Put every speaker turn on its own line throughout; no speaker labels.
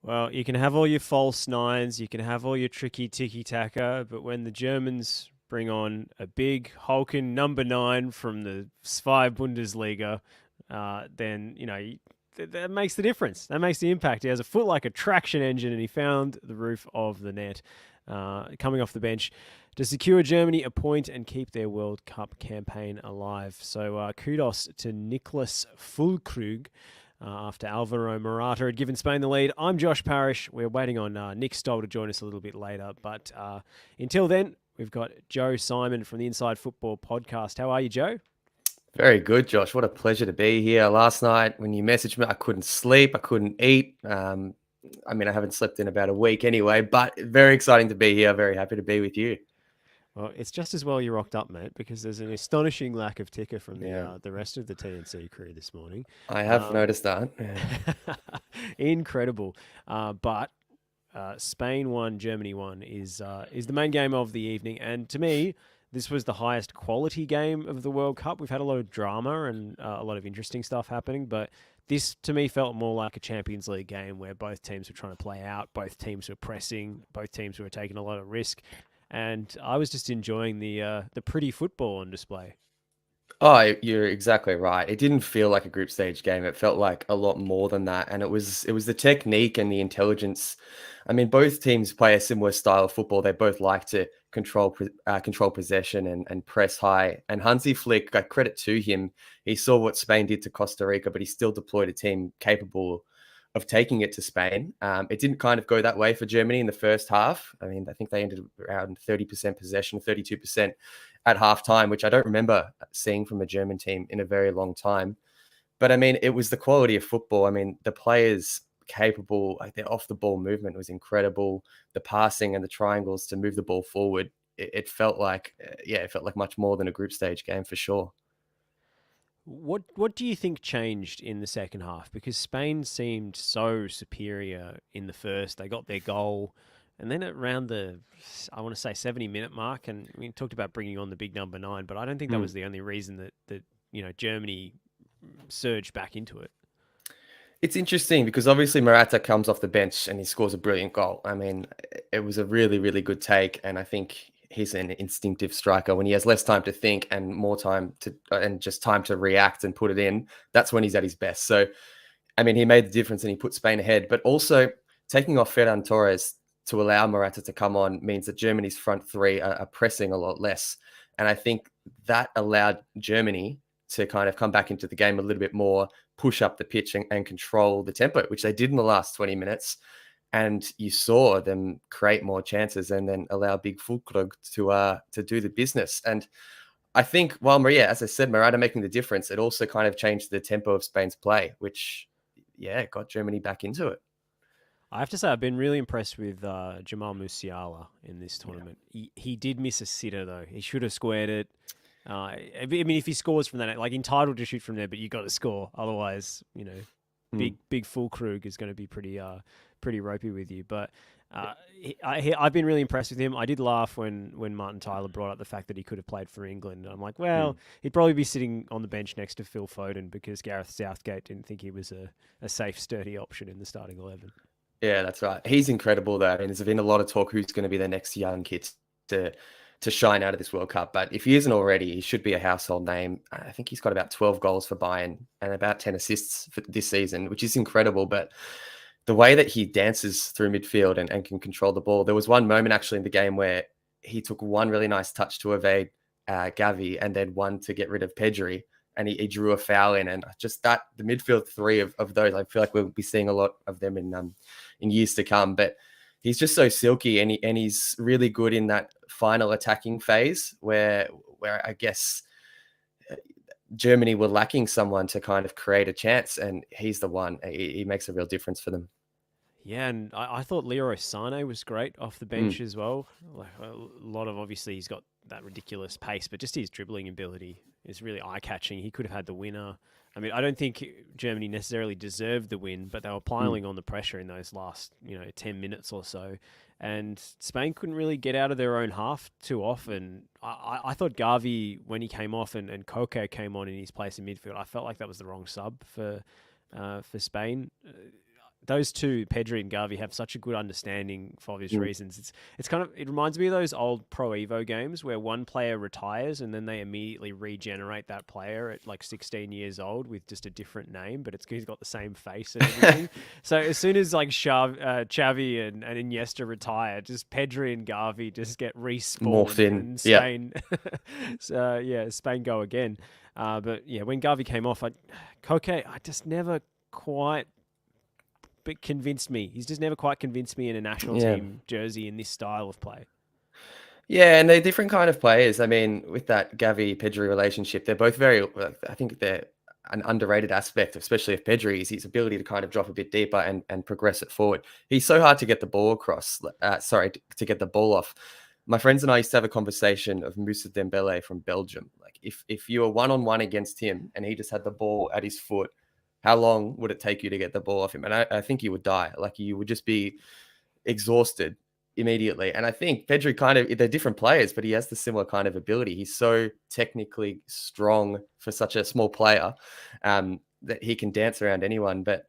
Well, you can have all your false nines, you can have all your tricky tiki-taka, but when the Germans bring on a big hulking number nine from the Zwei Bundesliga, then, that makes the difference. That makes the impact. He has a foot like a traction engine, and he found the roof of the net coming off the bench to secure Germany a point and keep their World Cup campaign alive. So kudos to Nicholas Fulkrug after Alvaro Morata had given Spain the lead. I'm Josh Parrish. We're waiting on Nick Stoll to join us a little bit later. But until then, we've got Joe Simon from the Inside Football podcast. How are you, Joe?
Very good, Josh. What a pleasure to be here. Last night, when you messaged me, I couldn't sleep. I couldn't eat. I haven't slept in about a week anyway, but very exciting to be here. Very happy to be with you.
Well, it's just as well you rocked up, mate, because there's an astonishing lack of ticker from
Yeah,
the rest of the TNC crew this morning.
I have
Um,
noticed that. Yeah.
incredible. But Spain won, Germany won is the main game of the evening, and to me, this was the highest quality game of the World Cup. We've had a lot of drama and a lot of interesting stuff happening, but this to me felt more like a Champions League game where both teams were trying to play out, both teams were pressing, both teams were taking a lot of risk, and I was just enjoying the pretty football on display.
Oh, you're exactly right. It didn't feel like a group stage game. It felt like a lot more than that, and it was the technique and the intelligence. I mean, both teams play a similar style of football. They both like to control possession and press high. And Hansi Flick, got credit to him, he saw what Spain did to Costa Rica, but he still deployed a team capable of taking it to Spain. It didn't kind of go that way for Germany in the first half. I mean, I think they ended around 30% possession, 32% at halftime, which I don't remember seeing from a German team in a very long time. But I mean, it was the quality of football. I mean, the players capable, like their off the ball movement was incredible. The passing and the triangles to move the ball forward, it felt like, it felt like much more than a group stage game for sure.
What do you think changed in the second half? Because Spain seemed so superior in the first. They got their goal, and then around the, I want to say 70-minute mark, and we talked about bringing on the big number nine, but I don't think that
Mm.
was the only reason that Germany surged back into it.
It's interesting because obviously Morata comes off the bench and he scores a brilliant goal. I mean, it was a really, really good take, and I think he's an instinctive striker. When he has less time to think and more time to and just time to react and put it in, that's when he's at his best. So, I mean, he made the difference and he put Spain ahead. But also taking off Ferran Torres to allow Morata to come on means that Germany's front three are pressing a lot less, and I think that allowed Germany to kind of come back into the game a little bit more, push up the pitch and control the tempo, which they did in the last 20 minutes. And you saw them create more chances and then allow Big Fulkrug to do the business. And I think while Maria, as I said, Morata making the difference, it also kind of changed the tempo of Spain's play, which got Germany back into it.
I have to say, I've been really impressed with Jamal Musiala in this
Yeah.
tournament. He did miss a sitter though. He should have squared it. I mean, if he scores from that, like entitled to shoot from there, but you got to score. Otherwise,
Mm.
big full Krug is going to be pretty ropey with you. But I've been really impressed with him. I did laugh when Martin Tyler brought up the fact that he could have played for England. I'm like,
Mm.
well, he'd probably be sitting on the bench next to Phil Foden because Gareth Southgate didn't think he was a safe, sturdy option in the starting 11.
Yeah, that's right. He's incredible though. I mean, there's been a lot of talk who's going to be the next young kid to to shine out of this World Cup. But if he isn't already, he should be a household name. I think he's got about 12 goals for Bayern and about 10 assists for this season, which is incredible. But the way that he dances through midfield and can control the ball, there was one moment actually in the game where he took one really nice touch to evade Gavi and then one to get rid of Pedri. And he drew a foul in, and just that the midfield three of those, I feel like we'll be seeing a lot of them in years to come. But he's just so silky, and he's really good in that final attacking phase where I guess Germany were lacking someone to kind of create a chance, and he's the one. He makes a real difference for them.
Yeah, and I thought Leroy Sane was great off the
Mm,
bench as well. Like a lot of obviously he's got that ridiculous pace, but just his dribbling ability is really eye catching. He could have had the winner. I mean, I don't think Germany necessarily deserved the win, but they were
mm,
piling on the pressure in those last 10 minutes or so, and Spain couldn't really get out of their own half too often. I thought Gavi when he came off and Coco came on in his place in midfield, I felt like that was the wrong sub for Spain. those two, Pedri and Gavi, have such a good understanding for obvious reasons. It's kind of, it reminds me of those old Pro Evo games where one player retires and then they immediately regenerate that player at like 16 years old with just a different name, but he's got the same face and everything. So as soon as like Xavi and Iniesta retire, just Pedri and Gavi just get
Morphed
respawned
in.
and
Yeah.
Spain, Spain go again. But yeah, when Gavi came off, Koke, I just never quite convinced me. He's just never quite convinced me in a national
Yeah.
team jersey in this style of play.
Yeah, and they're different kind of players. I mean, with that Gavi Pedri relationship, they're both very. I think they're an underrated aspect, especially of Pedri, is his ability to kind of drop a bit deeper and progress it forward. He's so hard to get the ball across. To get the ball off. My friends and I used to have a conversation of Moussa Dembele from Belgium. Like, if you were 1-on-1 against him and he just had the ball at his foot, how long would it take you to get the ball off him? And I think you would die. Like, you would just be exhausted immediately. And I think Pedri they're different players, but he has the similar kind of ability. He's so technically strong for such a small player that he can dance around anyone. But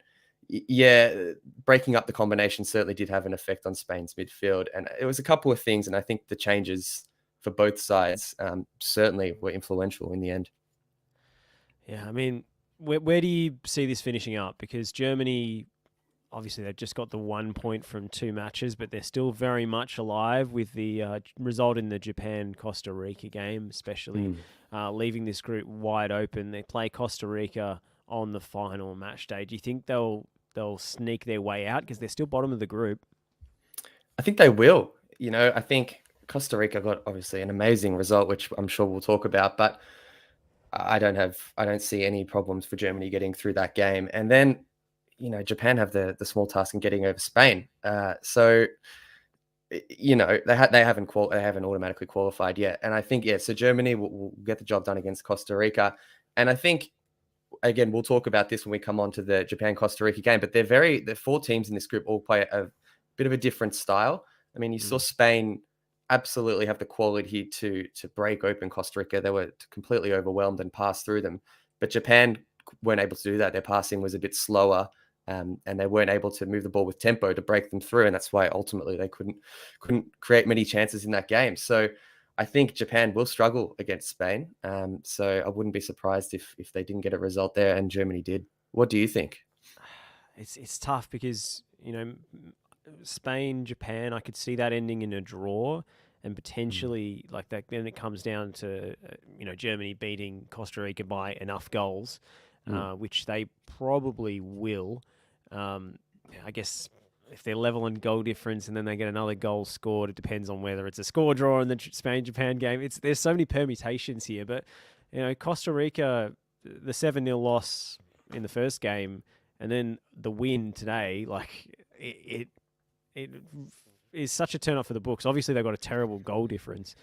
yeah, breaking up the combination certainly did have an effect on Spain's midfield. And it was a couple of things. And I think the changes for both sides certainly were influential in the end.
Yeah, I mean, where do you see this finishing up? Because Germany, obviously, they've just got the 1 point from 2 matches, but they're still very much alive with the result in the Japan-Costa Rica game, especially leaving this group wide open. They play Costa Rica on the final match day. Do you think they'll sneak their way out because they're still bottom of the group?
I think they will. I think Costa Rica got obviously an amazing result, which I'm sure we'll talk about, but I don't see any problems for Germany getting through that game. And then, Japan have the small task in getting over Spain. So they haven't automatically qualified yet. And I think so Germany will get the job done against Costa Rica. And I think, again, we'll talk about this when we come on to the Japan Costa Rica game. But the 4 teams in this group all play a bit of a different style. I mean, you saw Spain absolutely have the quality to break open Costa Rica. They were completely overwhelmed and passed through them. But Japan weren't able to do that. Their passing was a bit slower, and they weren't able to move the ball with tempo to break them through. And that's why ultimately they couldn't create many chances in that game. So I think Japan will struggle against Spain. So I wouldn't be surprised if they didn't get a result there and Germany did. What do you think?
It's tough because, Spain, Japan, I could see that ending in a draw and potentially like that. Then it comes down to, Germany beating Costa Rica by enough goals, which they probably will. I guess if they're level in goal difference and then they get another goal scored, it depends on whether it's a score draw in the Spain-Japan game. There's so many permutations here, but Costa Rica, the 7-0 loss in the first game, and then the win today, like it is such a turn up for the books. Obviously, they've got a terrible goal difference,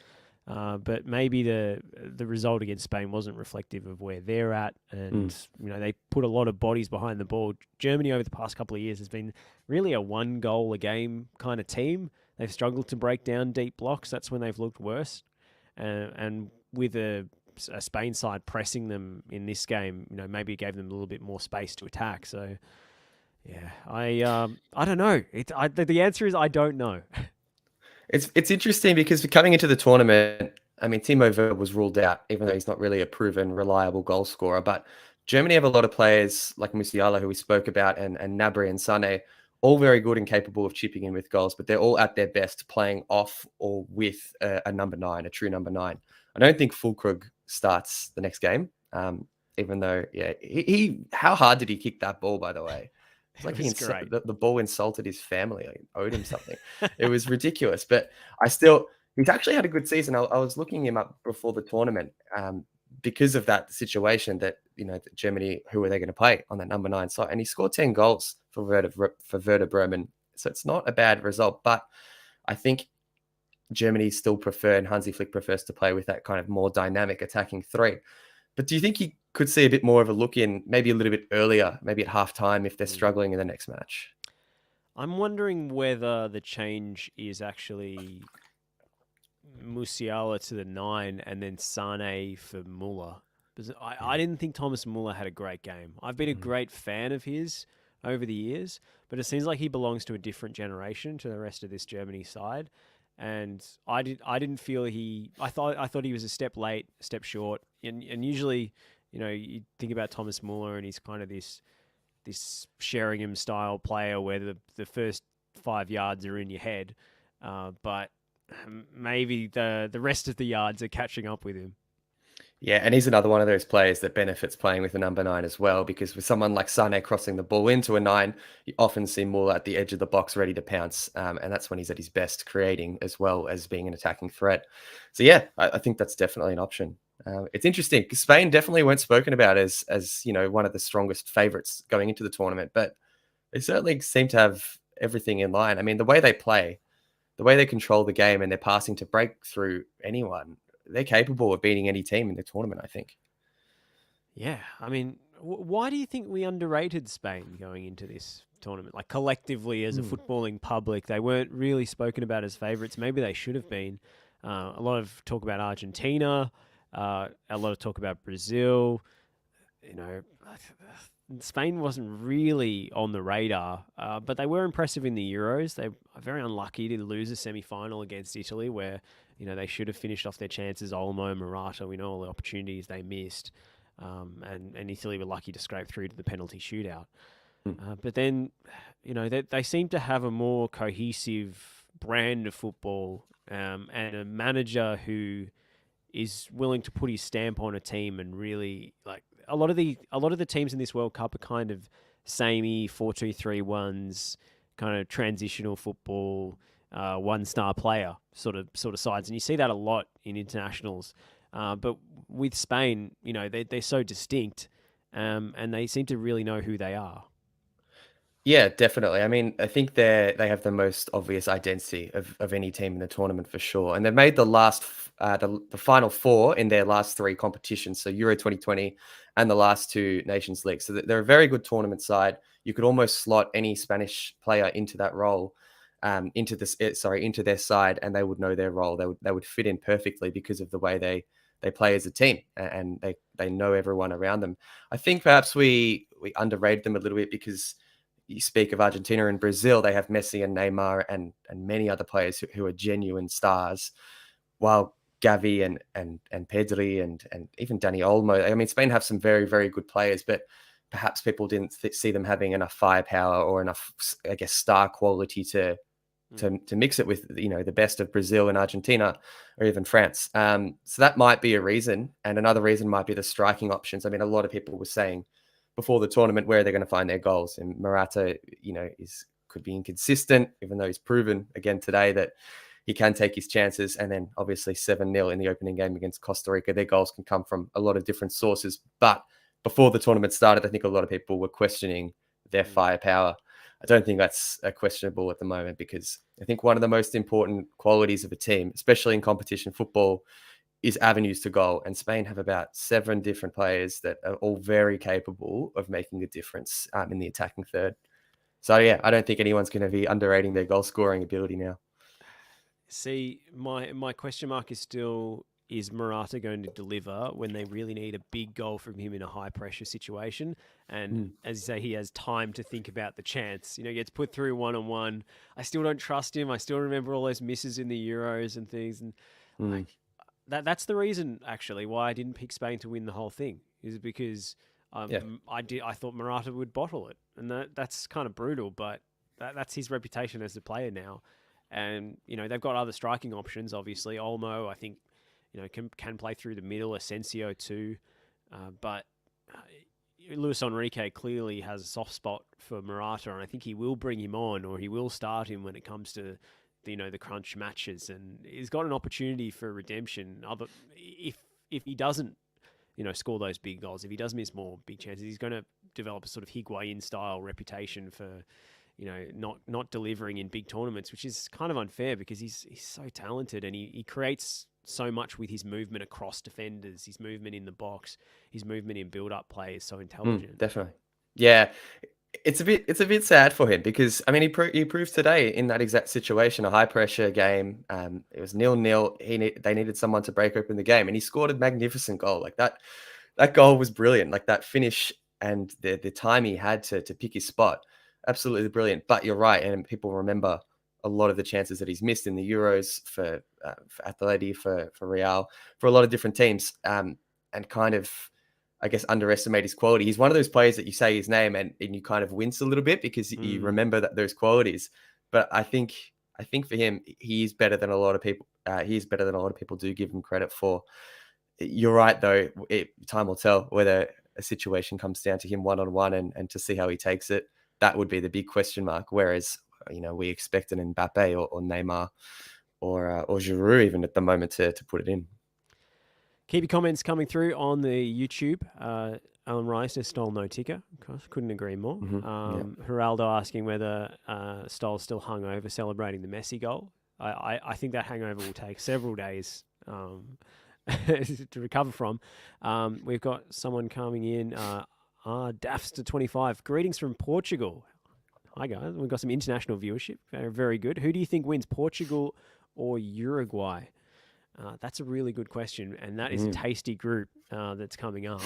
but maybe the result against Spain wasn't reflective of where they're at, and they put a lot of bodies behind the ball. Germany over the past couple of years has been really a 1 goal a game kind of team. They've struggled to break down deep blocks. That's when they've looked worse, and with a Spain side pressing them in this game, maybe it gave them a little bit more space to attack. So. Yeah, I don't know. The answer is I don't know.
It's interesting because coming into the tournament, I mean, Timo Werner was ruled out, even though he's not really a proven reliable goal scorer. But Germany have a lot of players like Musiala, who we spoke about, and Gnabry and Sané, all very good and capable of chipping in with goals, but they're all at their best playing off or with a number 9, a true number 9. I don't think Krug starts the next game, even though, how hard did he kick that ball, by the way? It's like
great.
the ball insulted his family. Like, owed him something. It was ridiculous. But he's actually had a good season. I was looking him up before the tournament because of that situation that, Germany, who are they going to play on that number 9 side? And he scored 10 goals for Werder Bremen. So it's not a bad result. But I think Germany still and Hansi Flick prefers to play with that kind of more dynamic attacking 3. But do you think he could see a bit more of a look in, maybe a little bit earlier, maybe at halftime if they're struggling in the next match?
I'm wondering whether the change is actually Musiala to the 9 and then Sane for Muller. Because I didn't think Thomas Muller had a great game. I've been a great fan of his over the years, but it seems like he belongs to a different generation to the rest of this Germany side. And I didn't feel I thought he was a step late, a step short. And usually, you think about Thomas Muller and he's kind of this Sheringham style player where the first 5 yards are in your head, but maybe the rest of the yards are catching up with him.
Yeah, and he's another one of those players that benefits playing with a number 9 as well, because with someone like Sane crossing the ball into a 9, you often see Muller at the edge of the box ready to pounce, and that's when he's at his best, creating as well as being an attacking threat. So yeah, I think that's definitely an option. It's interesting because Spain definitely weren't spoken about as one of the strongest favourites going into the tournament, but they certainly seem to have everything in line. I mean, the way they play, the way they control the game, and their passing to break through anyone, they're capable of beating any team in the tournament, I think.
Yeah, I mean, why do you think we underrated Spain going into this tournament? Like collectively, as a footballing public, they weren't really spoken about as favourites. Maybe they should have been. A lot of talk about Argentina, a lot of talk about Brazil. You know, Spain wasn't really on the radar, but they were impressive in the Euros. They are very unlucky to lose a semi-final against Italy, where they should have finished off their chances. Olmo, Morata, we know all the opportunities they missed, and Italy were lucky to scrape through to the penalty shootout. But then, they seem to have a more cohesive brand of football, and a manager who is willing to put his stamp on a team and really like a lot of the teams in this World Cup are kind of samey 4-2-3-1s, kind of transitional football, one star player sort of sides, and you see that a lot in internationals. But with Spain, they're so distinct, and they seem to really know who they are.
Yeah, definitely. I mean, I think they have the most obvious identity of any team in the tournament for sure, and they've made the final four in their last three competitions, so Euro 2020 and the last two Nations League. So they're a very good tournament side. You could almost slot any Spanish player into that role, into their side, and they would know their role. They would fit in perfectly because of the way they play as a team, and they know everyone around them. I think perhaps we underrated them a little bit because you speak of Argentina and Brazil, they have Messi and Neymar and many other players who are genuine stars, while Gavi and Pedri and even Dani Olmo. I mean, Spain have some very, very good players, but perhaps people didn't see them having enough firepower or enough, I guess, star quality to mix it with the best of Brazil and Argentina or even France. So that might be a reason, and another reason might be the striking options. I mean, a lot of people were saying before the tournament where they're going to find their goals, and Morata, could be inconsistent, even though he's proven again today that he can take his chances. And then obviously 7-0 in the opening game against Costa Rica. Their goals can come from a lot of different sources. But before the tournament started, I think a lot of people were questioning their firepower. I don't think that's questionable at the moment, because I think one of the most important qualities of a team, especially in competition football, is avenues to goal. And Spain have about 7 different players that are all very capable of making a difference in the attacking third. So yeah, I don't think anyone's going to be underrating their goal scoring ability now.
See, my question mark is still, is Morata going to deliver when they really need a big goal from him in a high pressure situation? And as you say, he has time to think about the chance. He gets put through 1-on-1. I still don't trust him. I still remember all those misses in the Euros and things. And that's the reason, actually, why I didn't pick Spain to win the whole thing, is because I thought Morata would bottle it. And that's kind of brutal, but that's his reputation as a player now. And, they've got other striking options, obviously. Olmo, I think, can play through the middle. Asensio too. But Luis Enrique clearly has a soft spot for Morata, and I think he will bring him on, or he will start him when it comes to the crunch matches. And he's got an opportunity for redemption. If he doesn't, score those big goals, if he does miss more big chances, he's going to develop a sort of Higuain style reputation for not delivering in big tournaments, which is kind of unfair because he's so talented, and he creates so much with his movement across defenders, his movement in the box, his movement in build-up play is so intelligent.
Definitely. Yeah. It's a bit sad for him because, I mean, he proved today in that exact situation, a high pressure game. It was 0-0. They needed someone to break open the game, and he scored a magnificent goal. Like that goal was brilliant. Like that finish and the time he had to pick his spot, absolutely brilliant. But you're right, and people remember a lot of the chances that he's missed in the Euros for Atleti, for Real, for a lot of different teams, and kind of, I guess, underestimate his quality. He's one of those players that you say his name and you kind of wince a little bit because you remember those qualities. But I think for him, he is better than a lot of people. He is better than a lot of people do give him credit for. You're right, though. Time will tell whether a situation comes down to him one-on-one and to see how he takes it. That would be the big question mark. Whereas, we expect an Mbappe or Neymar or Giroud even at the moment to put it in.
Keep your comments coming through on the YouTube. Alan Rice says Stoll no ticker. Couldn't agree more. Geraldo asking whether Stoll's still hungover celebrating the Messi goal. I think that hangover will take several days to recover from. We've got someone coming in. Daffs to 25. Greetings from Portugal. Hi, guys. We've got some international viewership. Very, very good. Who do you think wins, Portugal or Uruguay? That's a really good question, and that is a tasty group that's coming up.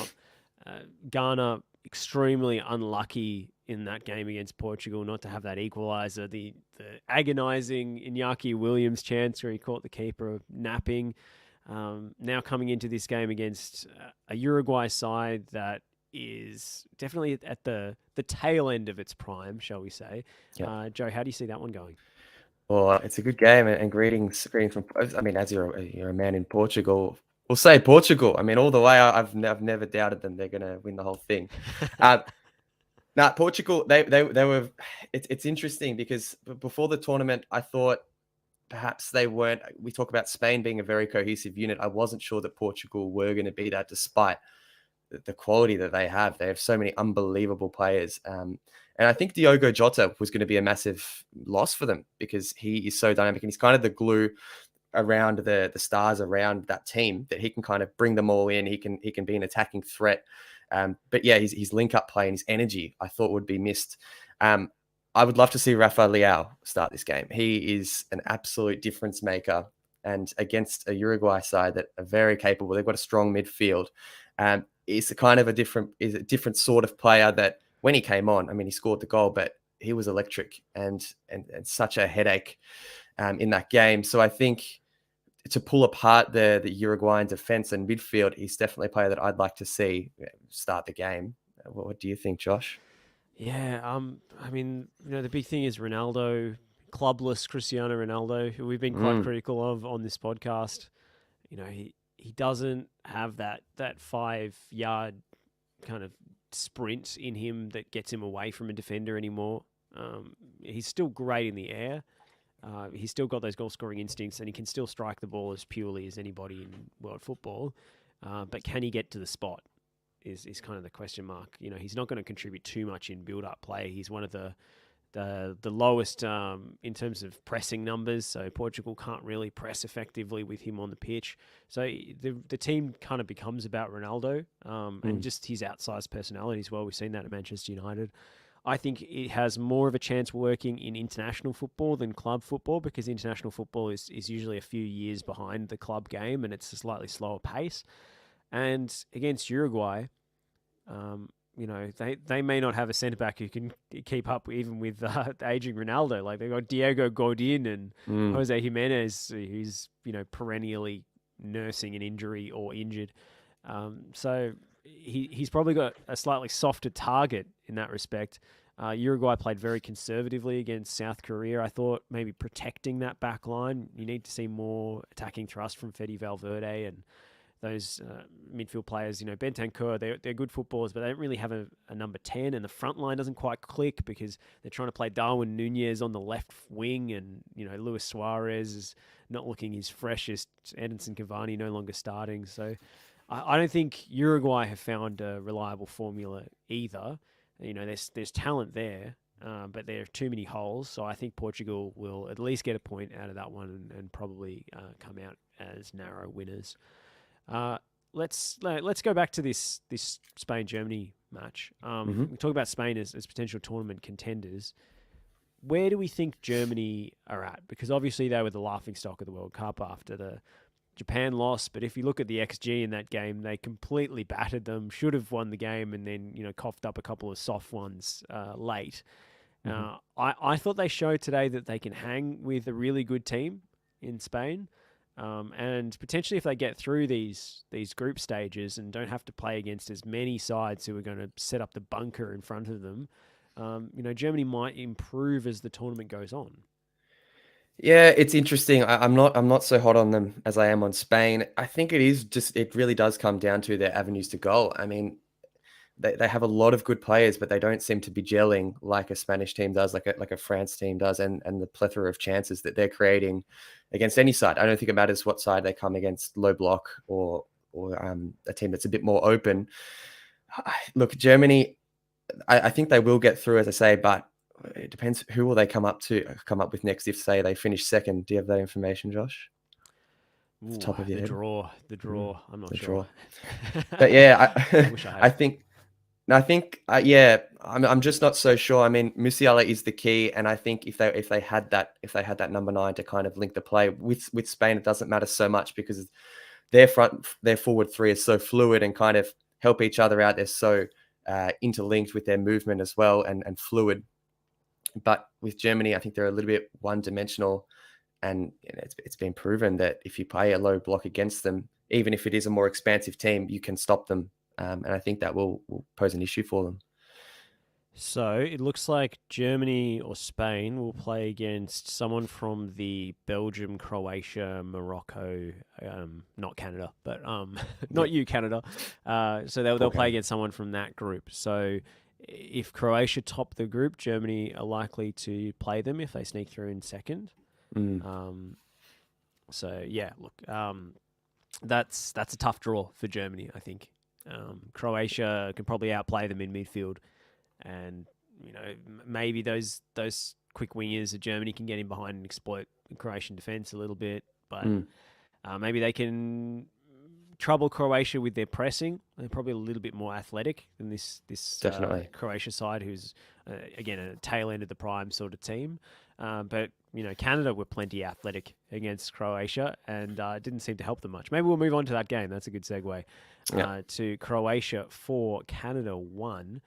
Ghana, extremely unlucky in that game against Portugal not to have that equaliser. The agonising Iñaki Williams chance where he caught the keeper napping. Now coming into this game against a Uruguay side that is definitely at the tail end of its prime, shall we say. Yep. Joe, how do you see that one going?
Well, it's a good game, and greetings from. I mean, as you're a man in Portugal, we'll say Portugal. I mean, all the way, I've never doubted them. They're going to win the whole thing. Now, Portugal, they were. It's interesting because before the tournament, I thought perhaps they weren't. We talk about Spain being a very cohesive unit. I wasn't sure that Portugal were going to be that, despite the quality that they have. They have so many unbelievable players. And I think Diogo Jota was going to be a massive loss for them because he is so dynamic and he's kind of the glue around the stars around that team that he can kind of bring them all in. He can be an attacking threat. But yeah, his link-up play and his energy, I thought, would be missed. I would love to see Rafa Leao start this game. He is an absolute difference maker. And against a Uruguay side that are very capable, they've got a strong midfield. Is a different sort of player that when he came on, I mean, he scored the goal, but he was electric and such a headache in that game. So I think to pull apart the Uruguayan defense and midfield, he's definitely a player that I'd like to see start the game. What do you think, Josh?
Yeah, I mean, the big thing is Ronaldo, clubless Cristiano Ronaldo, who we've been quite critical of on this podcast. He doesn't have that 5-yard kind of sprint in him that gets him away from a defender anymore. He's still great in the air. He's still got those goal-scoring instincts, and he can still strike the ball as purely as anybody in world football. But can he get to the spot is kind of the question mark. He's not going to contribute too much in build-up play. He's one of the lowest in terms of pressing numbers, so Portugal can't really press effectively with him on the pitch. So the team kind of becomes about Ronaldo and just his outsized personality as well. We've seen that at Manchester United. I think it has more of a chance working in international football than club football because international football is usually a few years behind the club game and it's a slightly slower pace. And against Uruguay, they may not have a centre-back who can keep up even with aging Ronaldo. Like they've got Diego Godin and Jose Jimenez, who's, perennially nursing an injury or injured. So he's probably got a slightly softer target in that respect. Uruguay played very conservatively against South Korea. I thought maybe protecting that back line. You need to see more attacking thrust from Fede Valverde and those midfield players. Bentancur, they're good footballers, but they don't really have a number 10, and the front line doesn't quite click because they're trying to play Darwin Nunez on the left wing, and Luis Suarez is not looking his freshest. Edinson Cavani no longer starting, so I don't think Uruguay have found a reliable formula either. There's talent there, but there are too many holes. So I think Portugal will at least get a point out of that one and probably come out as narrow winners. Let's go back to this Spain-Germany match. We talk about Spain as potential tournament contenders. Where do we think Germany are at? Because obviously they were the laughingstock of the World Cup after the Japan lost, but if you look at the XG in that game, they completely battered them. Should have won the game, and then coughed up a couple of soft ones late. I thought they showed today that they can hang with a really good team in Spain, and potentially if they get through these group stages and don't have to play against as many sides who are going to set up the bunker in front of them, Germany might improve as the tournament goes on.
Yeah, it's interesting. I'm not so hot on them as I am on Spain. I think it really does come down to their avenues to goal. I mean, they have a lot of good players, but they don't seem to be gelling like a Spanish team does, like a France team does, and the plethora of chances that they're creating against any side. I don't think it matters what side they come against, low block or a team that's a bit more open. Look, Germany, I think they will get through, as I say, but it depends who will they come up with next. If say they finish second, do you have that information, Josh? Off the
Ooh,
top of your
the
head,
draw. I'm not
the
sure.
draw. But yeah,
I wish I had.
yeah, I'm just not so sure. I mean, Musiala is the key, and I think if they had that number 9 to kind of link the play with Spain, it doesn't matter so much because their forward three is so fluid and kind of help each other out. They're so interlinked with their movement as well and fluid. But with Germany, I think they're a little bit one-dimensional, and it's been proven that if you play a low block against them, even if it is a more expansive team, you can stop them. And I think that will pose an issue for them.
So it looks like Germany or Spain will play against someone from the Belgium, Croatia, Morocco, not Canada, but not you, Canada. So they'll play against someone from that group. So if Croatia top the group, Germany are likely to play them if they sneak through in second. So yeah, look, that's a tough draw for Germany, I think. Croatia can probably outplay them in midfield, and maybe those quick wingers of Germany can get in behind and exploit the Croatian defense a little bit, but maybe they can trouble Croatia with their pressing. They're probably a little bit more athletic than this Croatia side, who's again a tail end of the prime sort of team. But Canada were plenty athletic against Croatia, and didn't seem to help them much. Maybe we'll move on to that game. That's a good segue to Croatia 4, Canada 1.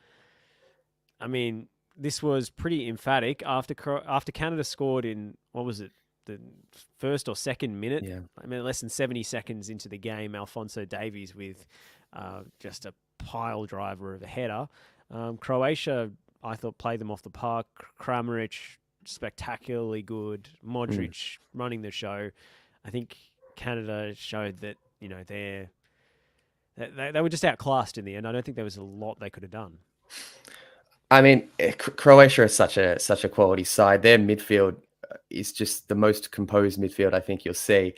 I mean, this was pretty emphatic after Canada scored in, what was it, the first or second minute?
Yeah.
I mean, less than 70 seconds into the game, Alphonso Davies with just a pile driver of a header. Croatia, I thought, played them off the park. Kramaric, spectacularly good. Modric running the show. I think Canada showed that they were just outclassed in the end. I don't think there was a lot they could have done.
I mean, Croatia is such a quality side. Their midfield is just the most composed midfield I think you'll see.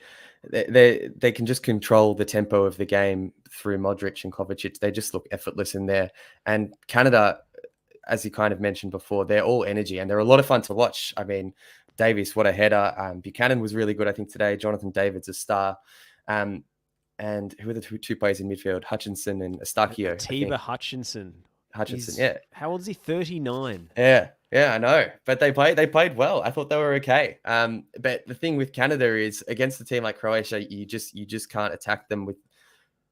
They can just control the tempo of the game through Modric and Kovacic. They just look effortless in there. And Canada, as you kind of mentioned before, they're all energy and they're a lot of fun to watch. I mean, Davies, what a header. Buchanan was really good, I think, today. Jonathan David's a star. And who are the two players in midfield? Hutchinson and Eustáquio.
Atiba Hutchinson,
yeah.
How old is he? 39.
Yeah, I know. But they played well. I thought they were okay. But the thing with Canada is against a team like Croatia, you just can't attack them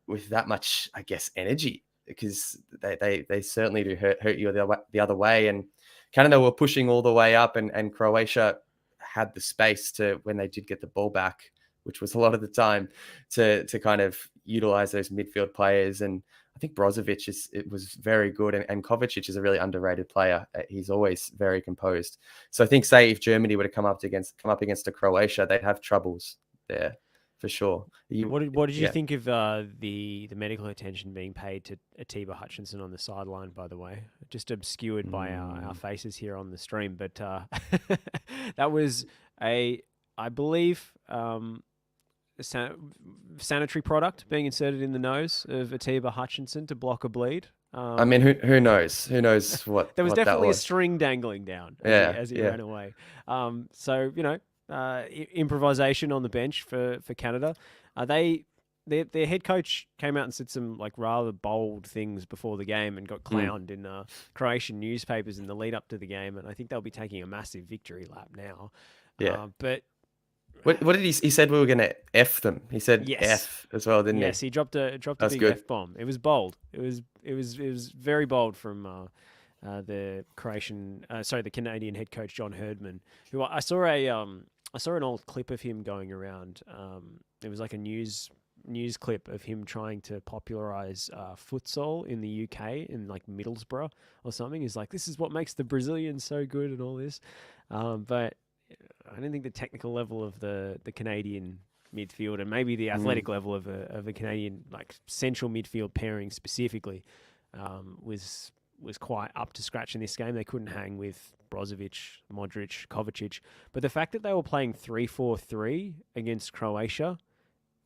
with that much, I guess, energy, because they certainly do hurt you the other way. And Canada were pushing all the way up, and Croatia had the space to, when they did get the ball back, which was a lot of the time, to kind of utilize those midfield players. And I think Brozovic was very good, and Kovacic is a really underrated player. He's always very composed. So I think, say, if Germany were to come up against a Croatia, they'd have troubles there for sure.
What did you think of the medical attention being paid to Atiba Hutchinson on the sideline? By the way, just obscured by our faces here on the stream, but that was I believe. Sanitary product being inserted in the nose of Atiba Hutchinson to block a bleed.
I mean, who knows? Who knows what?
There was
what
definitely
that was.
a string dangling down as he ran away. So improvisation on the bench for Canada. Their head coach came out and said some rather bold things before the game and got clowned in Croatian newspapers in the lead up to the game. And I think they'll be taking a massive victory lap now.
Yeah.
But
What did he said we were going to F them. He said
Yes,
F as well, didn't he?
yes, he dropped a
That's
big
good.
F bomb. It was bold. It was very bold from the the Canadian head coach John Herdman, who I saw an old clip of him going around. It was like a news clip of him trying to popularize futsal in the UK in like Middlesbrough or something. He's like, this is what makes the Brazilians so good and all this, but I don't think the technical level of the Canadian midfield and maybe the
Mm.
athletic level of a Canadian like central midfield pairing specifically was quite up to scratch in this game. They couldn't hang with Brozovic, Modric, Kovacic. But the fact that they were playing 3-4-3 against Croatia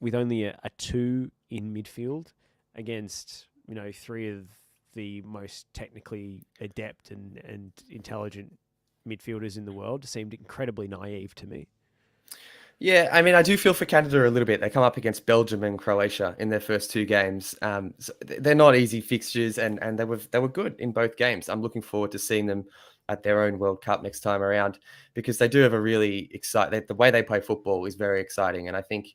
with only a two in midfield against, three of the most technically adept and intelligent midfielders in the world seemed incredibly naive to me.
Yeah, I mean, I do feel for Canada a little bit. They come up against Belgium and Croatia in their first two games. So they're not easy fixtures, and they were good in both games. I'm looking forward to seeing them at their own World Cup next time around because they do have a really exciting. The way they play football is very exciting, and I think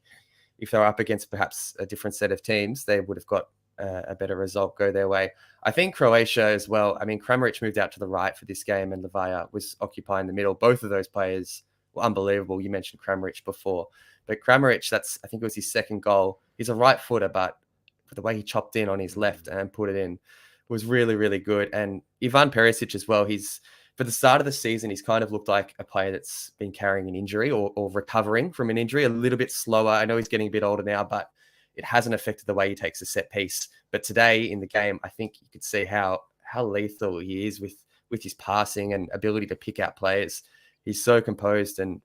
if they were up against perhaps a different set of teams, they would have got a better result go their way. I think Croatia as well. I mean, Kramaric moved out to the right for this game, and Levaya was occupying the middle. Both of those players were unbelievable. You mentioned Kramaric before, but Kramaric, I think it was his second goal. He's a right footer, but the way he chopped in on his left and put it in was really, really good. And Ivan Perisic as well. For the start of the season, he's kind of looked like a player that's been carrying an injury or recovering from an injury, a little bit slower. I know he's getting a bit older now, but it hasn't affected the way he takes a set piece. But today in the game, I think you could see how lethal he is with his passing and ability to pick out players. He's so composed, and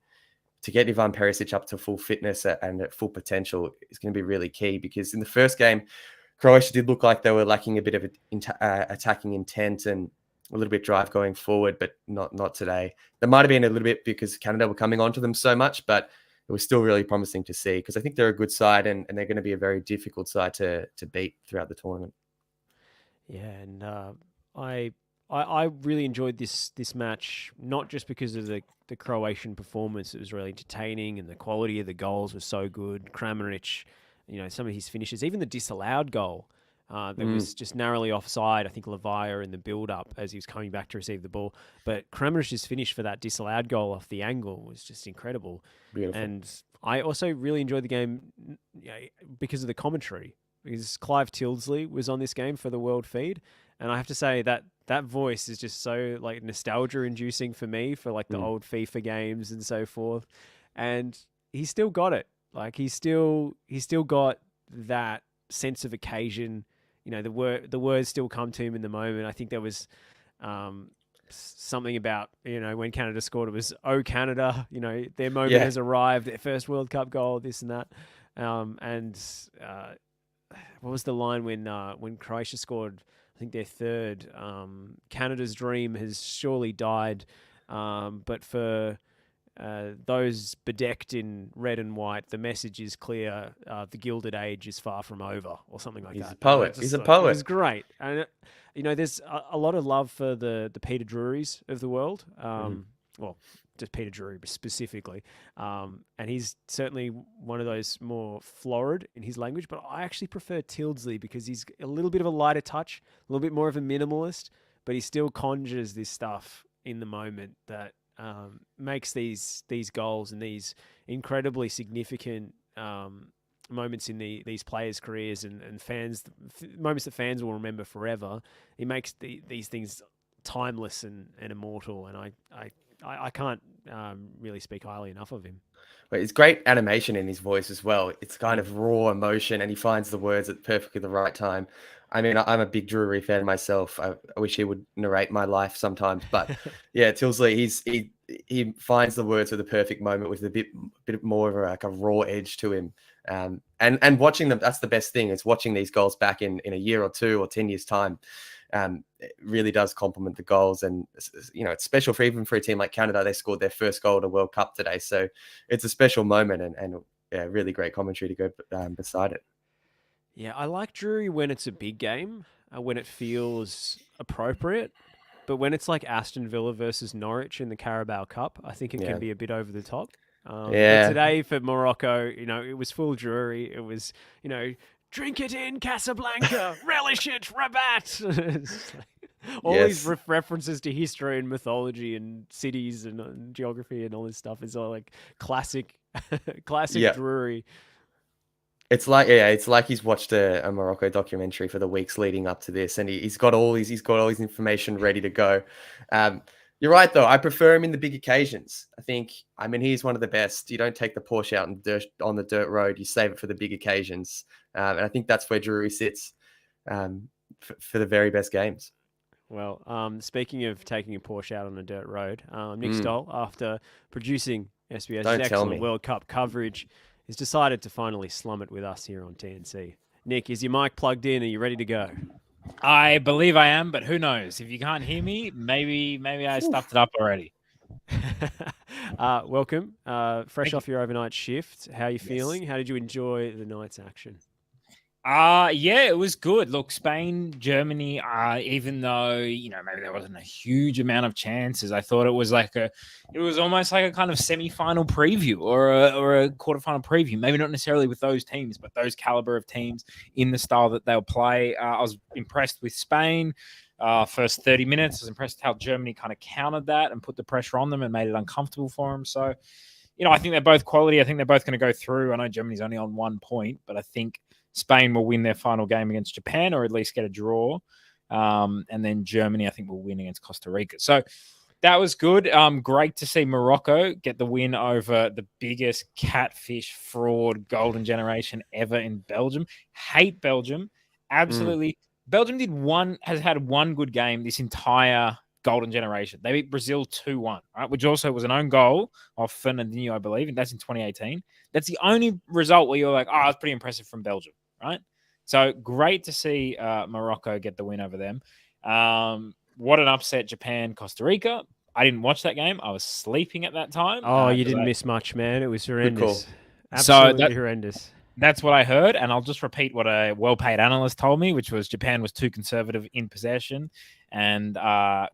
to get Ivan Perisic up to full fitness and at full potential is going to be really key because in the first game, Croatia did look like they were lacking a bit of attacking intent and a little bit drive going forward, but not today. There might have been a little bit because Canada were coming onto them so much, but it was still really promising to see because I think they're a good side and they're going to be a very difficult side to beat throughout the tournament.
Yeah, and I really enjoyed this match, not just because of the Croatian performance. It was really entertaining, and the quality of the goals was so good. Kramaric, some of his finishes, even the disallowed goal that was just narrowly offside. I think Levaya in the build-up as he was coming back to receive the ball. But Kramaric's finish for that disallowed goal off the angle was just incredible.
Beautiful.
And I also really enjoyed the game because of the commentary. Because Clive Tildesley was on this game for the world feed. And I have to say that voice is just so like nostalgia inducing for me for like the old FIFA games and so forth. And he still got it. Like he still got that sense of occasion. The words still come to him in the moment. I think there was something about, when Canada scored, it was, "Oh, Canada, their moment has arrived, their first World Cup goal," this and that. What was the line when Croatia scored? I think their third. Canada's dream has surely died, but for those bedecked in red and white, the message is clear. The Gilded Age is far from over, or something like that.
He's a poet. He's a poet.
It was great, and there's a lot of love for the Peter Drurys of the world. Well, just Peter Drury specifically. And he's certainly one of those more florid in his language, but I actually prefer Tildesley because he's a little bit of a lighter touch, a little bit more of a minimalist, but he still conjures this stuff in the moment that makes these goals and these incredibly significant moments in these players' careers and fans, moments that fans will remember forever. He makes these things timeless and immortal, and I can't really speak highly enough of him.
But it's great animation in his voice as well. It's kind of raw emotion, and he finds the words at perfectly the right time. I mean, I'm a big Drury fan myself. I wish he would narrate my life sometimes. But yeah, Tildesley, he finds the words at the perfect moment with a bit more of like a raw edge to him. And watching them, that's the best thing. Is watching these goals back in a year or 2 or 10 years time. It really does complement the goals, and it's special for even for a team like Canada. They scored their first goal at a World Cup today, so it's a special moment and yeah, really great commentary to go beside it.
Yeah, I like Drury when it's a big game, when it feels appropriate. But when it's like Aston Villa versus Norwich in the Carabao Cup, I think it can be a bit over the top. But
Yeah.
today for Morocco, it was full Drury. It was, drink it in Casablanca, relish it, Rabat. All these
Yes.
references to history and mythology and cities and geography and all this stuff is all like classic, classic
Yeah.
Drury.
It's like he's watched a Morocco documentary for the weeks leading up to this, and he's got all his information ready to go. Um, you're right though. I prefer him in the big occasions. I mean, he's one of the best. You don't take the Porsche out on the dirt road. You save it for the big occasions, and I think that's where Drury sits for the very best games.
Well, speaking of taking a Porsche out on a dirt road, Nick
Mm,
Stoll, after producing SBS's
don't tell
excellent
me.
World Cup coverage, has decided to finally slum it with us here on TNC. Nick, is your mic plugged in? Are you ready to go?
I believe I am, but who knows? If you can't hear me, maybe I stuffed it up already.
Welcome. Fresh
Thank
off your overnight shift. How are you
Yes.
feeling? How did you enjoy the night's action?
Yeah, it was good. Look, Spain, Germany, even though, maybe there wasn't a huge amount of chances, I thought it was almost like a kind of semi-final preview or a quarterfinal preview. Maybe not necessarily with those teams, but those caliber of teams in the style that they'll play. I was impressed with Spain. First 30 minutes, I was impressed how Germany kind of countered that and put the pressure on them and made it uncomfortable for them. So, I think they're both quality. I think they're both going to go through. I know Germany's only on 1 point, but I think Spain will win their final game against Japan or at least get a draw. And then Germany, I think, will win against Costa Rica. So that was good. Great to see Morocco get the win over the biggest catfish fraud golden generation ever in Belgium. Hate Belgium. Absolutely. Belgium has had one good game this entire golden generation. They beat Brazil 2-1, right? Which also was an own goal of Fernandinho, I believe, and that's in 2018. That's the only result where you're like, oh, it's pretty impressive from Belgium, right? So great to see Morocco get the win over them. What an upset, Japan, Costa Rica. I didn't watch that game. I was sleeping at that time.
Oh, you didn't miss much, man. It was
Good call.
horrendous. Absolutely horrendous.
That's what I heard, and I'll just repeat what a well-paid analyst told me, which was Japan was too conservative in possession, and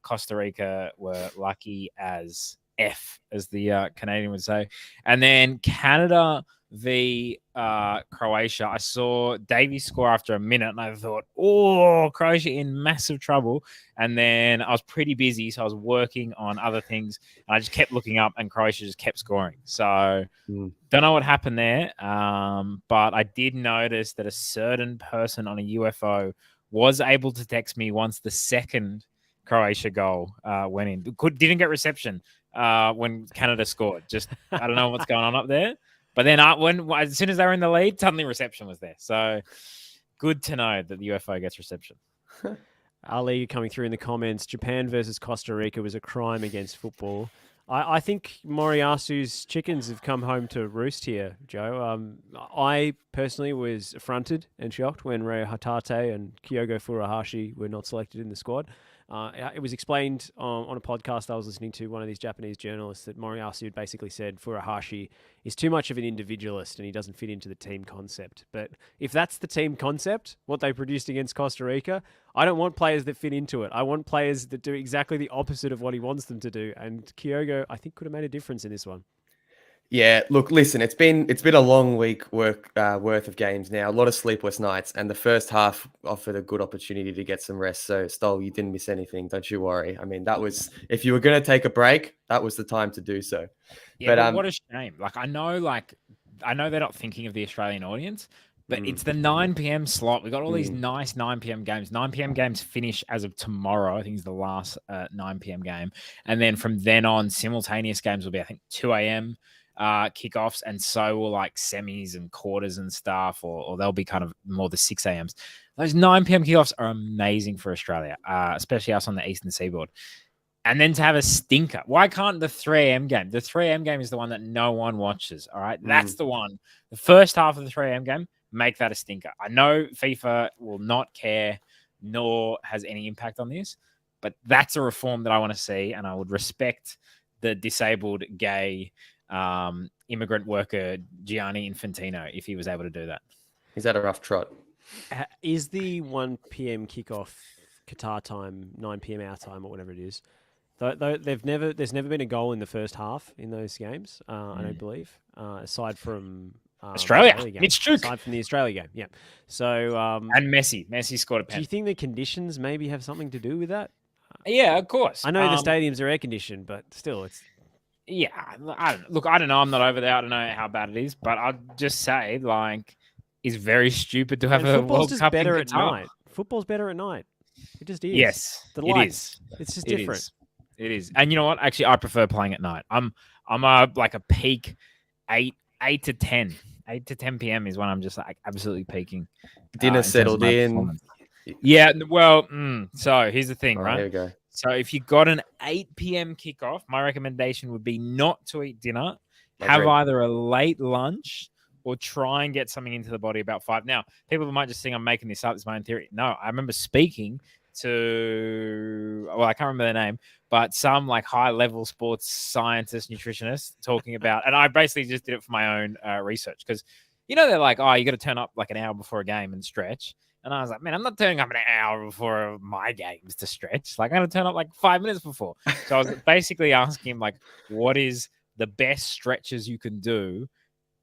Costa Rica were lucky as F, as the Canadian would say. And then Canada v Croatia. I saw Davies score after a minute, and I thought, oh, Croatia in massive trouble. And then I was pretty busy, so I was working on other things, and I just kept looking up, and Croatia just kept scoring. So don't know what happened there, but I did notice that a certain person on a UFO was able to text me once the second Croatia goal went in. Didn't get reception when Canada scored. Just I don't know what's going on up there. But then as soon as they were in the lead, suddenly reception was there. So good to know that the UFO gets reception.
Ali coming through in the comments, Japan versus Costa Rica was a crime against football. I think Moriasu's chickens have come home to roost here, Joe. I personally was affronted and shocked when Reo Hatate and Kyogo Furuhashi were not selected in the squad. It was explained on a podcast I was listening to, one of these Japanese journalists, that Moriyasu had basically said Furuhashi is too much of an individualist and he doesn't fit into the team concept. But if that's the team concept, what they produced against Costa Rica, I don't want players that fit into it. I want players that do exactly the opposite of what he wants them to do. And Kyogo, I think, could have made a difference in this one.
Yeah, look, listen, it's been a long week worth of games now, a lot of sleepless nights, and the first half offered a good opportunity to get some rest. So, Stoll, you didn't miss anything, don't you worry. I mean, that was, if you were going to take a break, that was the time to do so.
Yeah, but what a shame. I know they're not thinking of the Australian audience, but it's the 9 p.m. slot. We got all these nice 9 p.m. games. 9 p.m. games finish as of tomorrow. I think it's the last 9 p.m. game. And then from then on, simultaneous games will be, I think, 2 a.m. Kickoffs, and so will like semis and quarters and stuff, or they'll be kind of more the 6 a.m.s. Those 9 p.m. kickoffs are amazing for Australia, especially us on the Eastern Seaboard. And then to have a stinker. Why can't the 3 a.m. game? The 3 a.m. game is the one that no one watches, all right? That's the one. The first half of the 3 a.m. game, make that a stinker. I know FIFA will not care, nor has any impact on this, but that's a reform that I want to see, and I would respect the disabled gay immigrant worker Gianni Infantino if he was able to do that.
Is that a rough trot?
Is the 1 p.m. kickoff Qatar time, 9 p.m. our time, or whatever it is, There's never been a goal in the first half in those games. I don't believe, aside from
Australia.
game.
Mitch Duke.
Aside from the Australia game, yeah. So
And Messi scored a
do
pen.
you think the conditions maybe have something to do with that?
Yeah, of course.
I know the stadiums are air conditioned, but still, it's
yeah. I don't know. I'm not over there. I don't know how bad it is, but I'll just say, like, it's very stupid to have a
football's
World
just
Cup
better
in
at
Qatar.
night. Football's better at night. It just is.
Yes,
the
it
lights.
is.
It's just
It
different.
is. It is. And you know what? Actually, I prefer playing at night. I'm like a peak 8 to 10. 8 to 10 p.m. is when I'm just like absolutely peaking.
Dinner settled in.
Yeah. Well, so here's the thing, right?
There we go.
So if you got an 8 p.m. kickoff, my recommendation would be not to eat dinner, have either a late lunch or try and get something into the body about 5. Now, people might just think I'm making this up. It's my own theory. No, I remember speaking to, well, I can't remember their name, but some like high-level sports scientist, nutritionist talking about, and I basically just did it for my own research because, they're like, oh, you got to turn up like an hour before a game and stretch. And I was like, man, I'm not turning up an hour before my games to stretch. Like, I'm going to turn up like 5 minutes before. So I was basically asking him, like, what is the best stretches you can do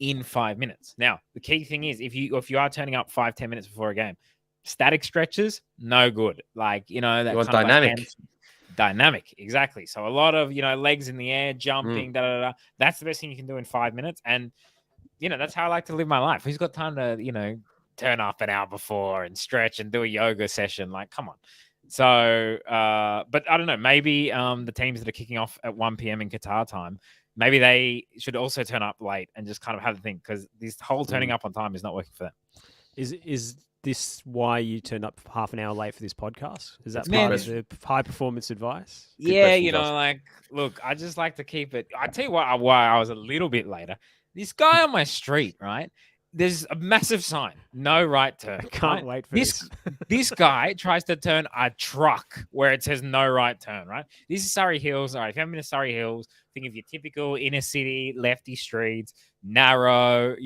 in 5 minutes? Now, the key thing is if you are turning up 5-10 minutes before a game, static stretches, no good. Like, that
you want
kind
dynamic.
Of dynamic, exactly. So a lot of, legs in the air, jumping, That's the best thing you can do in 5 minutes. And, that's how I like to live my life. Who's got time to, turn up an hour before and stretch and do a yoga session? Like, come on. So, but I don't know, maybe the teams that are kicking off at 1 p.m. in Qatar time, maybe they should also turn up late and just kind of have the thing, because this whole turning up on time is not working for them.
Is this why you turned up half an hour late for this podcast? Is that part of the high performance advice?
Yeah, like, look, I just like to keep it. I tell you why I was a little bit later. This guy on my street, right? There's a massive sign, no right turn.
Can't wait for this.
This guy tries to turn a truck where it says no right turn, right? This is Surrey Hills. All right, if you haven't been to Surrey Hills, think of your typical inner city, lefty streets, narrow,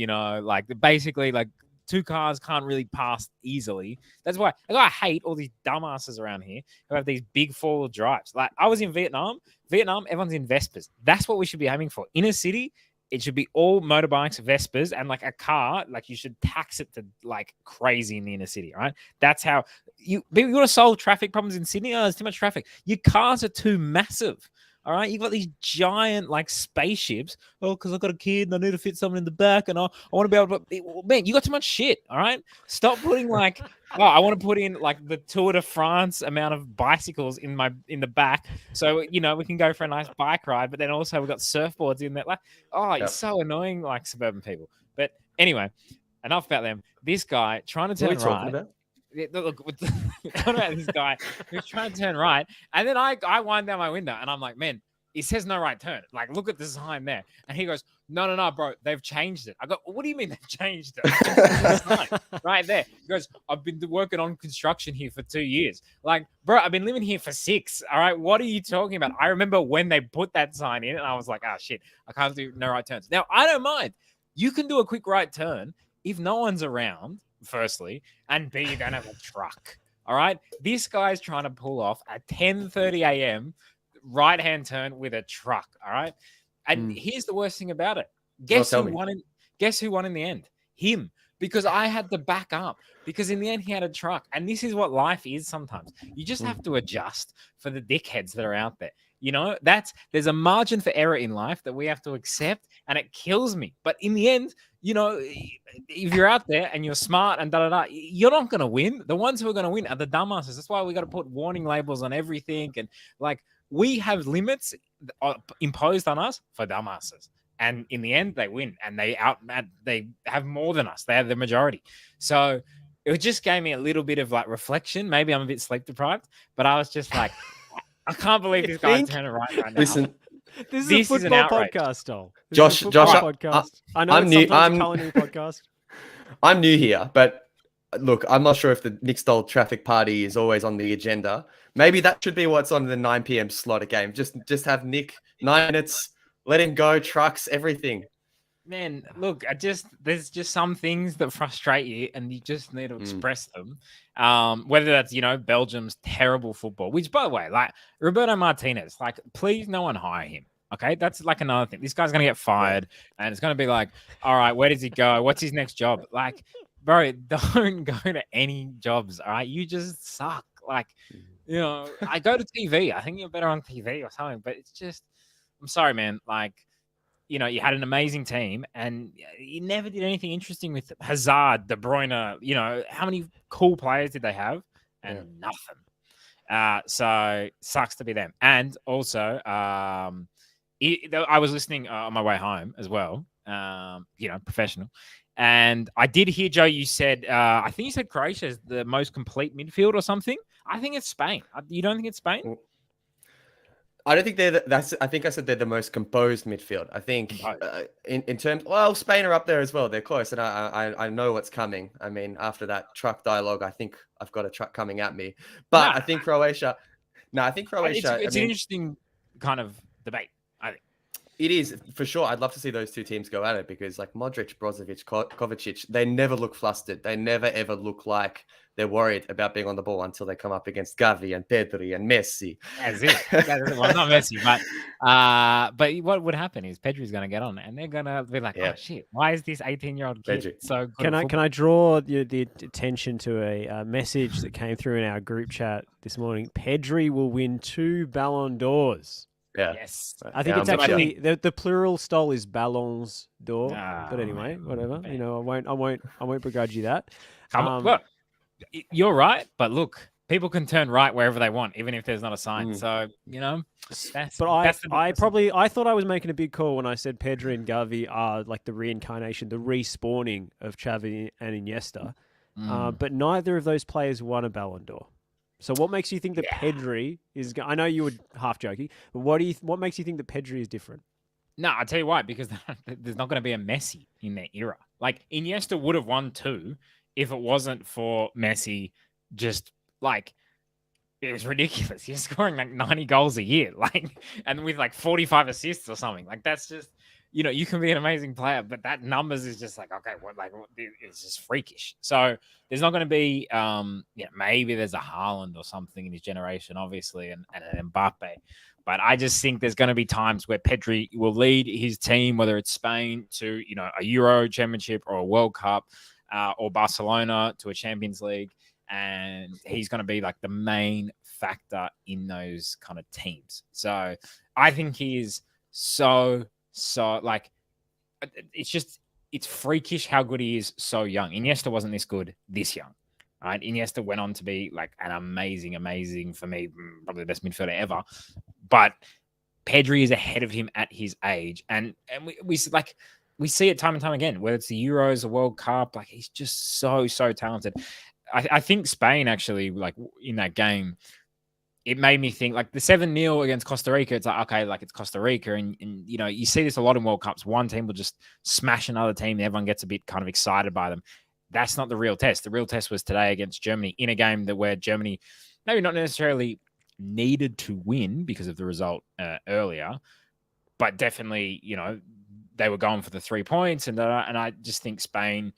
like basically like two cars can't really pass easily. That's why I hate all these dumbasses around here who have these big four-wheel drives. Like, I was in Vietnam, everyone's in Vespers. That's what we should be aiming for. Inner city, it should be all motorbikes, Vespers, and like a car, like you should tax it to like crazy in the inner city, right? That's how you want to solve traffic problems in Sydney. Oh, there's too much traffic. Your cars are too massive. All right, you've got these giant like spaceships. Oh, because I've got a kid and I need to fit someone in the back, and I want to be able to. Man, you got too much shit. All right, stop putting like. Oh, I want to put in like the Tour de France amount of bicycles in the back, so we can go for a nice bike ride. But then also we've got surfboards in that. Like, it's so annoying, like suburban people. But anyway, enough about them. This guy trying to turn right. Look, talking about this guy who's trying to turn right, and then I wind down my window and I'm like, man, it says no right turn. Like, look at the sign there. And he goes, no, bro, they've changed it. I go, what do you mean they've changed it? Right there. He goes, I've been working on construction here for 2 years. Like, bro, I've been living here for 6. All right, what are you talking about? I remember when they put that sign in, and I was like, oh shit, I can't do no right turns. Now I don't mind. You can do a quick right turn if no one's around. Firstly, and B, you don't have a truck. All right, this guy's trying to pull off a 10:30 a.m. right-hand turn with a truck. All right, and here's the worst thing about it. Guess who won in the end? Him, because I had to back up. Because in the end, he had a truck, and this is what life is. Sometimes you just have to adjust for the dickheads that are out there. There's a margin for error in life that we have to accept, and it kills me. But in the end, if you're out there and you're smart and you're not going to win. The ones who are going to win are the dumbasses. That's why we got to put warning labels on everything. And like, we have limits imposed on us for dumbasses. And in the end, they win, and they have more than us. They have the majority. So it just gave me a little bit of like reflection. Maybe I'm a bit sleep deprived, but I was just like, I can't believe this guy's turning right now.
Listen,
this is a football podcast, Stolt.
Josh,
podcast. I know
I'm
it's
new.
Sometimes a culinary podcast.
I'm new here, but look, I'm not sure if the Nick Stolt traffic party is always on the agenda. Maybe that should be what's on the 9 p.m. slot of game. Just have Nick 9 minutes, let him go, trucks, everything.
Man, look, there's just some things that frustrate you, and you just need to express them. Whether that's Belgium's terrible football, which by the way, like Roberto Martinez, like please no one hire him. Okay, that's like another thing. This guy's gonna get fired, and it's gonna be like, all right, where does he go? What's his next job? Like, bro, don't go to any jobs. All right, you just suck. Like, I go to TV. I think you're better on TV or something, but it's just, I'm sorry, man. Like. You had an amazing team and you never did anything interesting with Hazard, De Bruyne. How many cool players did they have? And nothing. So sucks to be them. And also, I was listening on my way home as well, professional. And I did hear, Joe, you said, I think you said Croatia is the most complete midfield or something. I think it's Spain. You don't think it's Spain?
I don't think I think I said they're the most composed midfield. I think in terms, Spain are up there as well. They're close, and I know what's coming. I mean, after that truck dialogue, I think I've got a truck coming at me. But I think Croatia. No, I think Croatia.
It's an interesting kind of debate. I think
it is for sure. I'd love to see those two teams go at it because, like Modric, Brozovic, Kovacic, they never look flustered. They never ever look like they're worried about being on the ball until they come up against Gavi and Pedri and Messi.
That's it. Well, not Messi, but what would happen is Pedri's going to get on and they're going to be like, oh, shit, why is this 18-year-old kid
Pedri.
so good?
Can I draw the attention to a message that came through in our group chat this morning? Pedri will win 2 Ballon d'Ors.
Yeah.
Yes.
I think it's actually the plural stole is Ballons d'Or. But anyway, whatever.
Man.
I won't begrudge you that.
Well, you're right, but look, people can turn right wherever they want, even if there's not a sign. So
I thought I was making a big call when I said Pedri and Gavi are like the reincarnation, the respawning of Xavi and Iniesta. But neither of those players won a Ballon d'Or. So what makes you think that Pedri is? I know you were half joking, but what makes you think that Pedri is different?
No, I'll tell you why. Because there's not going to be a Messi in their era. Like Iniesta would have won 2 if it wasn't for Messi. Just like it was ridiculous. He's scoring like 90 goals a year, and with like 45 assists or something. Like that's just you can be an amazing player, but that numbers is just like okay, it's just freakish. So there's not going to be maybe there's a Haaland or something in his generation, obviously, and an Mbappe. But I just think there's going to be times where Pedri will lead his team, whether it's Spain to a Euro Championship or a World Cup, or Barcelona to a Champions League, and he's going to be like the main factor in those kind of teams. So I think he is so like it's freakish how good he is so young. Iniesta wasn't this good this young. Right? Iniesta went on to be like an amazing for me, probably the best midfielder ever. But Pedri is ahead of him at his age, and we see it time and time again, whether it's the Euros, the World Cup. Like he's just so talented. I think Spain actually, like in that game, it made me think like the 7-0 against Costa Rica. It's like okay, like it's Costa Rica, and you see this a lot in World Cups. One team will just smash another team, and everyone gets a bit kind of excited by them. That's not the real test. The real test was today against Germany in a game where Germany maybe not necessarily needed to win because of the result earlier, but definitely, they were going for the 3 points. And I just think Spain,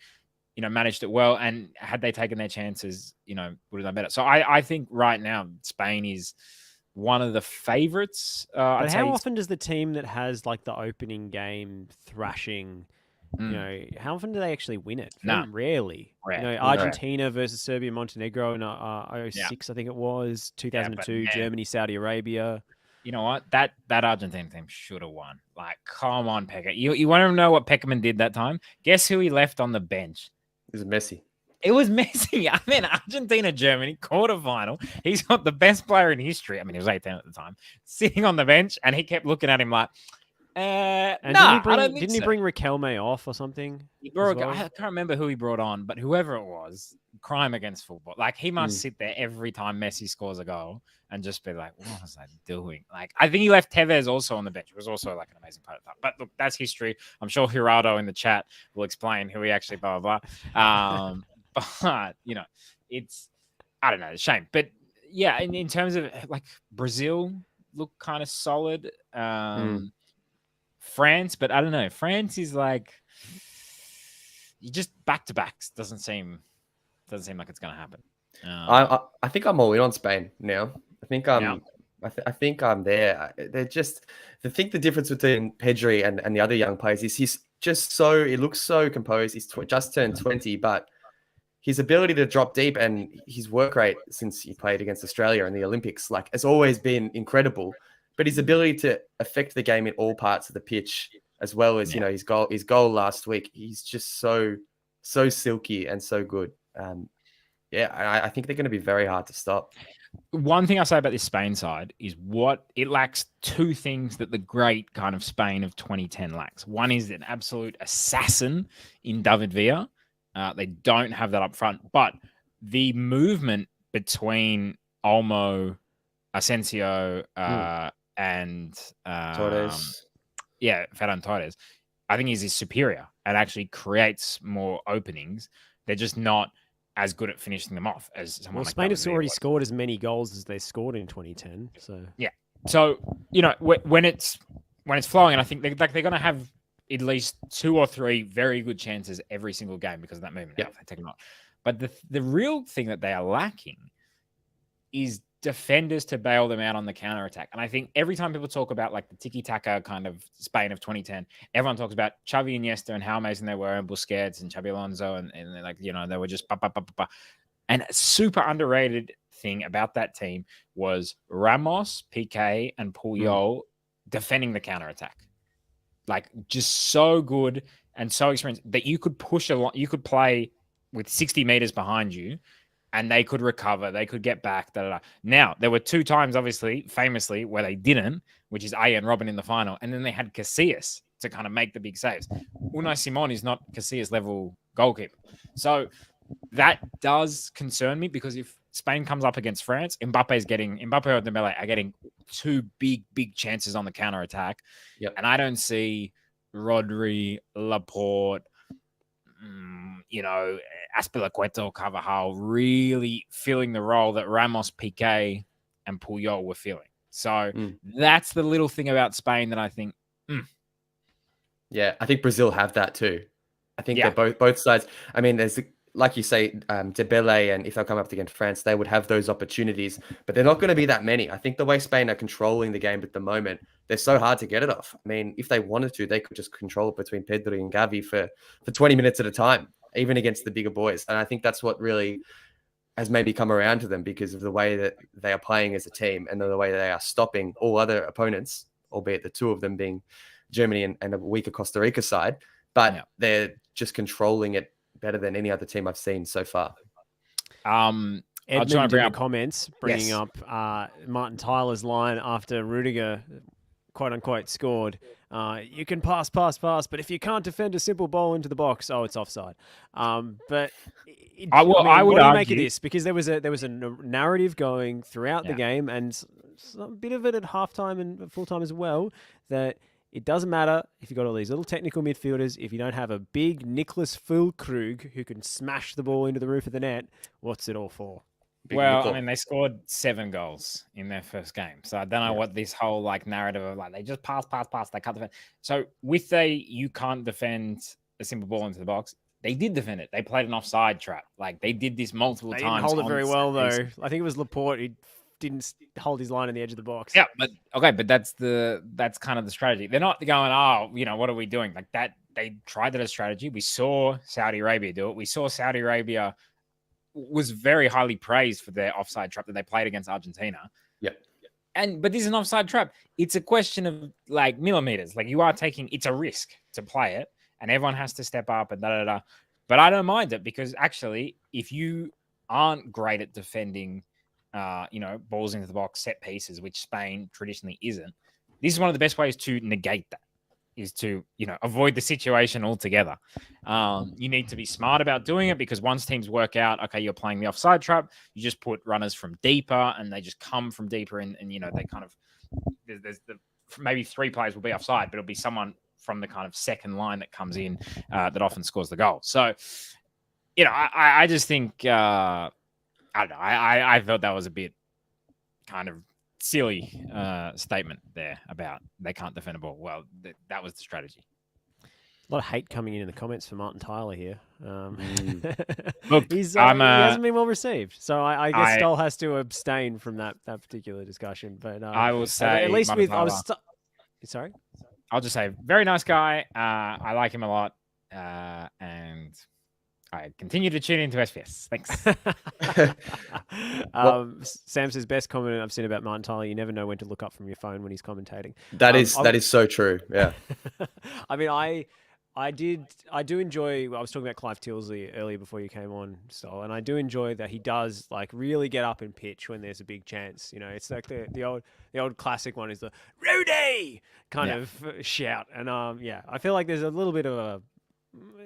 managed it well. And had they taken their chances, would have done better. So I think right now Spain is one of the favorites.
But how often does the team that has like the opening game thrashing, how often do they actually win it? Very rarely. Argentina versus Serbia, Montenegro in 06, I think it was, 2002, Germany, Saudi Arabia.
You know what? That Argentine team should have won. Like, come on, Pekka. You want to know what Peckerman did that time? Guess who he left on the bench?
It was Messi.
It was Messi. I mean, Argentina, Germany, quarterfinal. He's got the best player in history. I mean, he was 18 at the time, sitting on the bench, and he kept looking at him like,
didn't he bring Riquelme off or something?
I can't remember who he brought on, but whoever it was, crime against football. Like he must sit there every time Messi scores a goal and just be like, "What was I doing?" Like I think he left Tevez also on the bench. It was also like an amazing part of that. But look, that's history. I'm sure Gerardo in the chat will explain who he actually blah blah blah. But it's I don't know, it's a shame. But yeah, in terms of like Brazil look kind of solid. France, but I don't know. France is like you just back to backs. Doesn't seem like it's going to happen.
I think I'm all in on Spain now. I think
Now?
I think I'm there. They're just I think the difference between Pedri and the other young players is he's just so he looks so composed. He's just turned 20, but his ability to drop deep and his work rate since he played against Australia in the Olympics, like, has always been incredible. But his ability to affect the game in all parts of the pitch, as well as his goal last week, he's just so silky and so good. I think they're going to be very hard to stop.
One thing I say about this Spain side is what it lacks two things that the great kind of Spain of 2010 lacks. One is an absolute assassin in David Villa. They don't have that up front, but the movement between Olmo, Asensio, and
Torres.
Ferran Torres, I think is superior and actually creates more openings. They're just not as good at finishing them off as someone like
Spain
David
has
Villa
already
was.
scored as many goals as they scored in 2010. So
Yeah. So, when it's flowing, and I think they're going to have at least 2 or 3 very good chances every single game because of that movement.
Yeah.
If they take them off. But the real thing that they are lacking is defenders to bail them out on the counter attack. And I think every time people talk about like the tiki-taka kind of Spain of 2010, everyone talks about Xavi, Iniesta, and how amazing they were, and Busquets and Xabi Alonso, and they're like, they were just And a super underrated thing about that team was Ramos, Piqué, and Puyol defending the counter attack. Like, just so good and so experienced that you could push a lot. You could play with 60 meters behind you, and they could recover. They could get back. Now, there were 2 times, obviously, famously, where they didn't, which is A and Robin in the final. And then they had Casillas to kind of make the big saves. Unai Simon is not Casillas level goalkeeper. So that does concern me, because if Spain comes up against France, Mbappe or Dembele are getting 2 big chances on the counter attack.
Yep.
And I don't see Rodri, Laporte, Azpilicueta, Carvajal really filling the role that Ramos, Piqué, and Puyol were filling. So that's the little thing about Spain that I think.
Yeah, I think Brazil have that too. I think they're both sides. I mean, there's, like you say, Dembele, and if they'll come up against France, they would have those opportunities, but they're not going to be that many. I think the way Spain are controlling the game at the moment, they're so hard to get it off. I mean, if they wanted to, they could just control it between Pedri and Gavi for 20 minutes at a time, even against the bigger boys. And I think that's what really has maybe come around to them, because of the way that they are playing as a team and the way they are stopping all other opponents, albeit the 2 of them being Germany and a weaker Costa Rica side. But they're just controlling it better than any other team I've seen so far.
Edmund in the comments bringing up Martin Tyler's line after Rudiger, quote unquote, scored. You can pass, but if you can't defend a simple ball into the box, it's offside. But
I would
what do you
argue,
make of this? Because there was a narrative going throughout the game, and a bit of it at halftime and full time as well, that it doesn't matter if you've got all these little technical midfielders. If you don't have a big Nicholas Krug who can smash the ball into the roof of the net, what's it all for?
I mean, they scored 7 goals in their first game. So I don't know what this whole narrative of they just pass, they can't defend. So you can't defend a simple ball into the box. They did defend it. They played an offside trap. They did this multiple times.
They didn't hold it very well, though. I think it was Laporte who didn't hold his line on the edge of the box.
Yeah, but that's kind of the strategy. They're not going, what are we doing? Like that, they tried that as strategy. We saw Saudi Arabia do it. We saw Saudi Arabia was very highly praised for their offside trap that they played against Argentina.
Yeah.
But this is an offside trap. It's a question of millimeters. It's a risk to play it, and everyone has to step up and da. But I don't mind it, because actually, if you aren't great at defending balls into the box, set pieces, which Spain traditionally isn't, this is one of the best ways to negate that, is to, avoid the situation altogether. You need to be smart about doing it, because once teams work out, okay, you're playing the offside trap, you just put runners from deeper, and they just come from deeper, and they kind of, there's maybe 3 players will be offside, but it'll be someone from the kind of second line that comes in that often scores the goal. So, I just think, I don't know. I felt that was a bit kind of silly statement there about they can't defend a ball. Well, that was the strategy.
A lot of hate coming in the comments for Martin Tyler here.
Look,
he hasn't been well received, so I guess Stoll has to abstain from that particular discussion. But
I will say,
at least
Martin
with
Tyler,
sorry,
I'll just say, very nice guy. I like him a lot, and I continue to tune into SPS. Thanks.
Sam says best comment I've seen about Martin Tyler. You never know when to look up from your phone when he's commentating.
That is so true. Yeah.
I mean, I do enjoy. I was talking about Clive Tilsley earlier before you came on, and I do enjoy that he does like really get up and pitch when there's a big chance. You know, it's like the old classic one is the Rudy kind of shout, and I feel like there's a little bit of a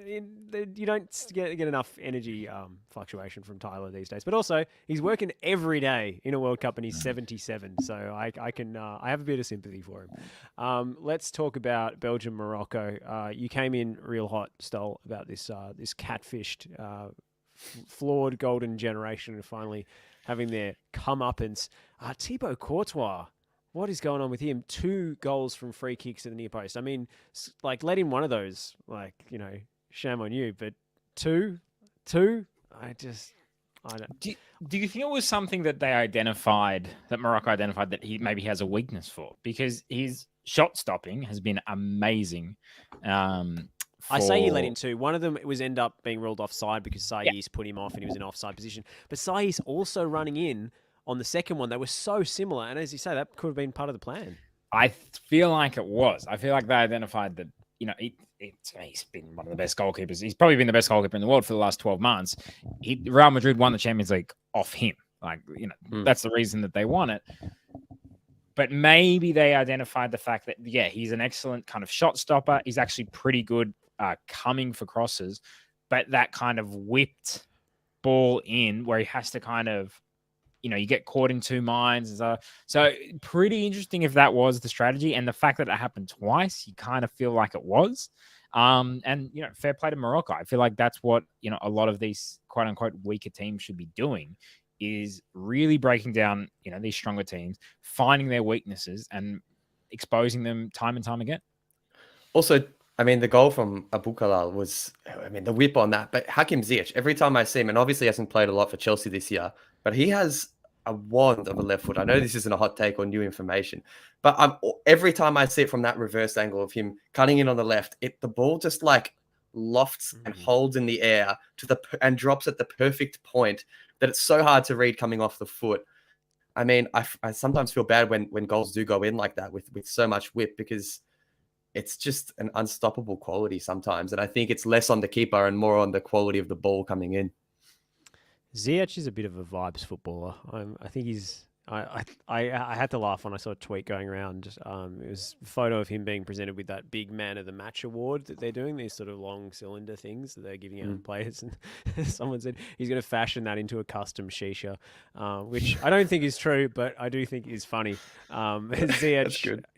you don't get enough energy fluctuation from Tyler these days. But also, he's working every day in a World Cup, and he's 77. So I have a bit of sympathy for him. Let's talk about Belgium, Morocco. You came in real hot, Stoll, about this catfished, flawed golden generation, and finally having their comeuppance. Thibaut Courtois. What is going on with him? 2 goals from free kicks at the near post. I mean, like, let in one of those, like, you know, shame on you. But two, I don't.
Do you think it was something that Morocco identified that he maybe has a weakness for? Because his shot stopping has been amazing.
I say he let in 2. One of them end up being ruled offside because Saiss put him off and he was in offside position. But Saiss also running in on the second one, they were so similar. And as you say, that could have been part of the plan.
I feel like it was. I feel like they identified that, you know, he's been one of the best goalkeepers. He's probably been the best goalkeeper in the world for the last 12 months. Real Madrid won the Champions League off him. Like, you know, that's the reason that they won it. But maybe they identified the fact that, he's an excellent kind of shot stopper. He's actually pretty good coming for crosses. But that kind of whipped ball in where he has to kind of, you know, you get caught in 2 minds. So pretty interesting if that was the strategy. And the fact that it happened twice, you kind of feel like it was. And, you know, fair play to Morocco. I feel like that's what, you know, a lot of these quote unquote weaker teams should be doing, is really breaking down, you know, these stronger teams, finding their weaknesses and exposing them time and time again.
Also, I mean, the goal from Aboukalal was, I mean, the whip on that. But Hakim Ziyech, every time I see him, and obviously he hasn't played a lot for Chelsea this year, but he has a wand of a left foot. I know this isn't a hot take or new information, but every time I see it from that reverse angle of him cutting in on the left, the ball just like lofts and holds in the air and drops at the perfect point that it's so hard to read coming off the foot. I mean, I sometimes feel bad when goals do go in like that with so much whip, because it's just an unstoppable quality sometimes. And I think it's less on the keeper and more on the quality of the ball coming in.
Ziyech is a bit of a vibes footballer. I think he's. I had to laugh when I saw a tweet going around. It was a photo of him being presented with that big man of the match award that they're doing, these sort of long cylinder things that they're giving out players. And someone said he's going to fashion that into a custom shisha, which I don't think is true, but I do think is funny. Ziyech,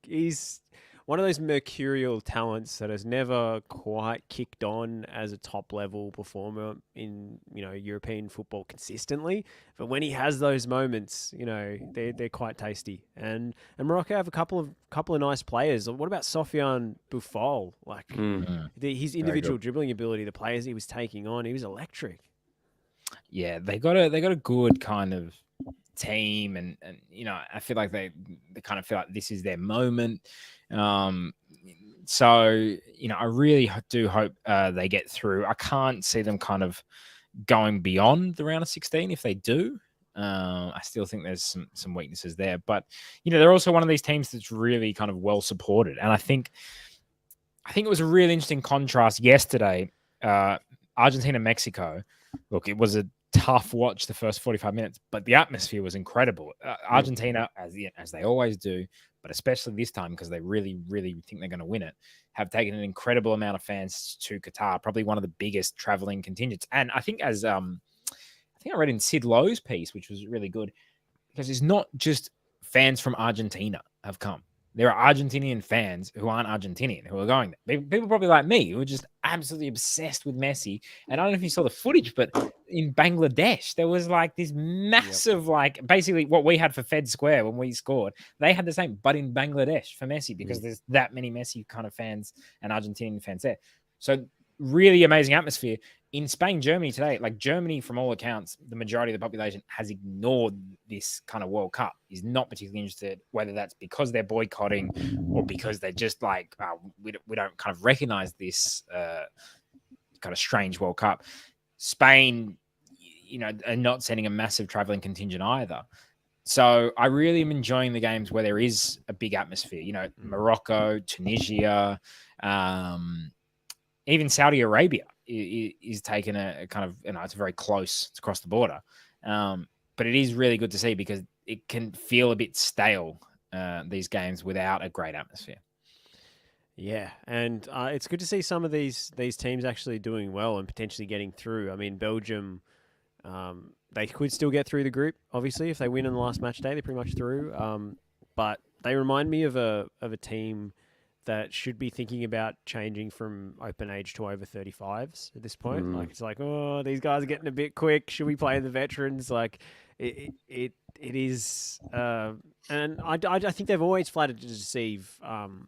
he's one of those mercurial talents that has never quite kicked on as a top level performer in, you know, European football consistently. But when he has those moments, you know, they're quite tasty. And Morocco have a couple of nice players. What about Sofiane Boufal? Like his individual dribbling ability, the players he was taking on, he was electric.
Yeah, they got a good kind of team, and you know, I feel like they kind of feel like this is their moment. So, you know, I really do hope they get through. I can't see them kind of going beyond the round of 16 if they do. I still think there's some weaknesses there, but you know, they're also one of these teams that's really kind of well supported. And I think it was a really interesting contrast yesterday. Argentina, Mexico. Look, it was a tough watch the first 45 minutes, but the atmosphere was incredible. Argentina, as they always do, but especially this time because they really, really think they're going to win it, have taken an incredible amount of fans to Qatar, probably one of the biggest traveling contingents. And I think I read in Sid Lowe's piece, which was really good, because it's not just fans from Argentina have come. There are Argentinian fans who aren't Argentinian who are going there. People probably like me who are just absolutely obsessed with Messi. And I don't know if you saw the footage, but in Bangladesh, there was like this massive, like basically what we had for Fed Square when we scored. They had the same, but in Bangladesh for Messi, because there's that many Messi kind of fans and Argentinian fans there. So really amazing atmosphere. In Spain, Germany today, like Germany, from all accounts, the majority of the population has ignored this kind of World Cup, is not particularly interested, whether that's because they're boycotting or because they're just like, we don't kind of recognize this kind of strange World Cup. Spain, are not sending a massive traveling contingent either. So I really am enjoying the games where there is a big atmosphere, Morocco, Tunisia, even Saudi Arabia is taking a kind of, it's very close. It's across the border. But it is really good to see because it can feel a bit stale, these games, without a great atmosphere.
Yeah, and it's good to see some of these teams actually doing well and potentially getting through. I mean, Belgium, they could still get through the group, obviously. If they win on the last match day, they're pretty much through. But they remind me of a team that should be thinking about changing from open age to over 35s at this point. Like, it's like, oh, these guys are getting a bit quick. Should we play the veterans? Like, it is, and I think they've always flattered to deceive.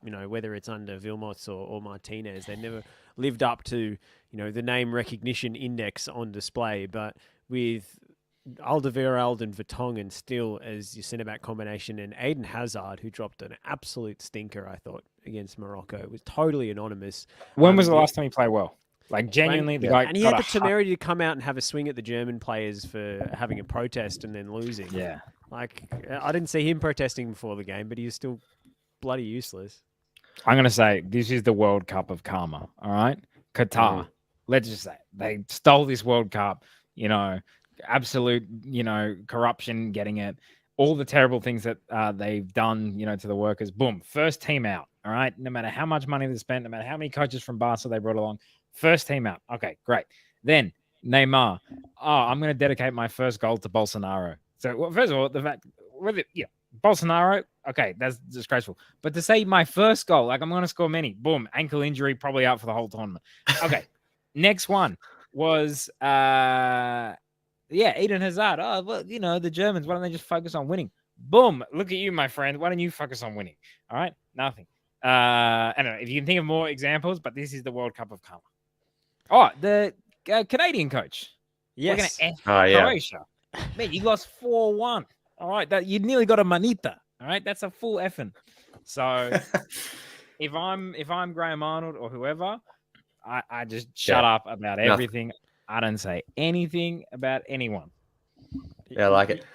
Whether it's under Vilmos or Martinez, they never lived up to the name recognition index on display. But with Alderweireld and Vertonghen still as your centre-back combination, and Eden Hazard, who dropped an absolute stinker, I thought, against Morocco. It was totally anonymous.
When was the last time he played well? Like, genuinely, the guy...
And he had the temerity to come out and have a swing at the German players for having a protest and then losing.
Yeah.
Like, I didn't see him protesting before the game, but he was still bloody useless.
I'm going to say, this is the World Cup of karma, all right? Qatar, let's just say, they stole this World Cup, absolute, corruption, getting it, all the terrible things that they've done, to the workers. Boom, first team out. All right. No matter how much money they spent, no matter how many coaches from Barca they brought along, first team out. Okay, great. Then Neymar. Oh, I'm going to dedicate my first goal to Bolsonaro. So, well, first of all, the fact, Bolsonaro. Okay, that's disgraceful. But to say my first goal, like I'm going to score many. Boom, ankle injury, probably out for the whole tournament. Okay, next one was Eden Hazard. Oh, well, the Germans, why don't they just focus on winning? Boom, look at you, my friend. Why don't you focus on winning? All right, nothing. I don't know if you can think of more examples, but this is the World Cup of karma. Oh, the Canadian coach.
Yes.
We're going to F Croatia. Man, you lost 4-1. All right, you nearly got a manita. All right, that's a full effing. So if I'm Graham Arnold or whoever, I just shut up about everything. I don't say anything about anyone.
Yeah, I like it.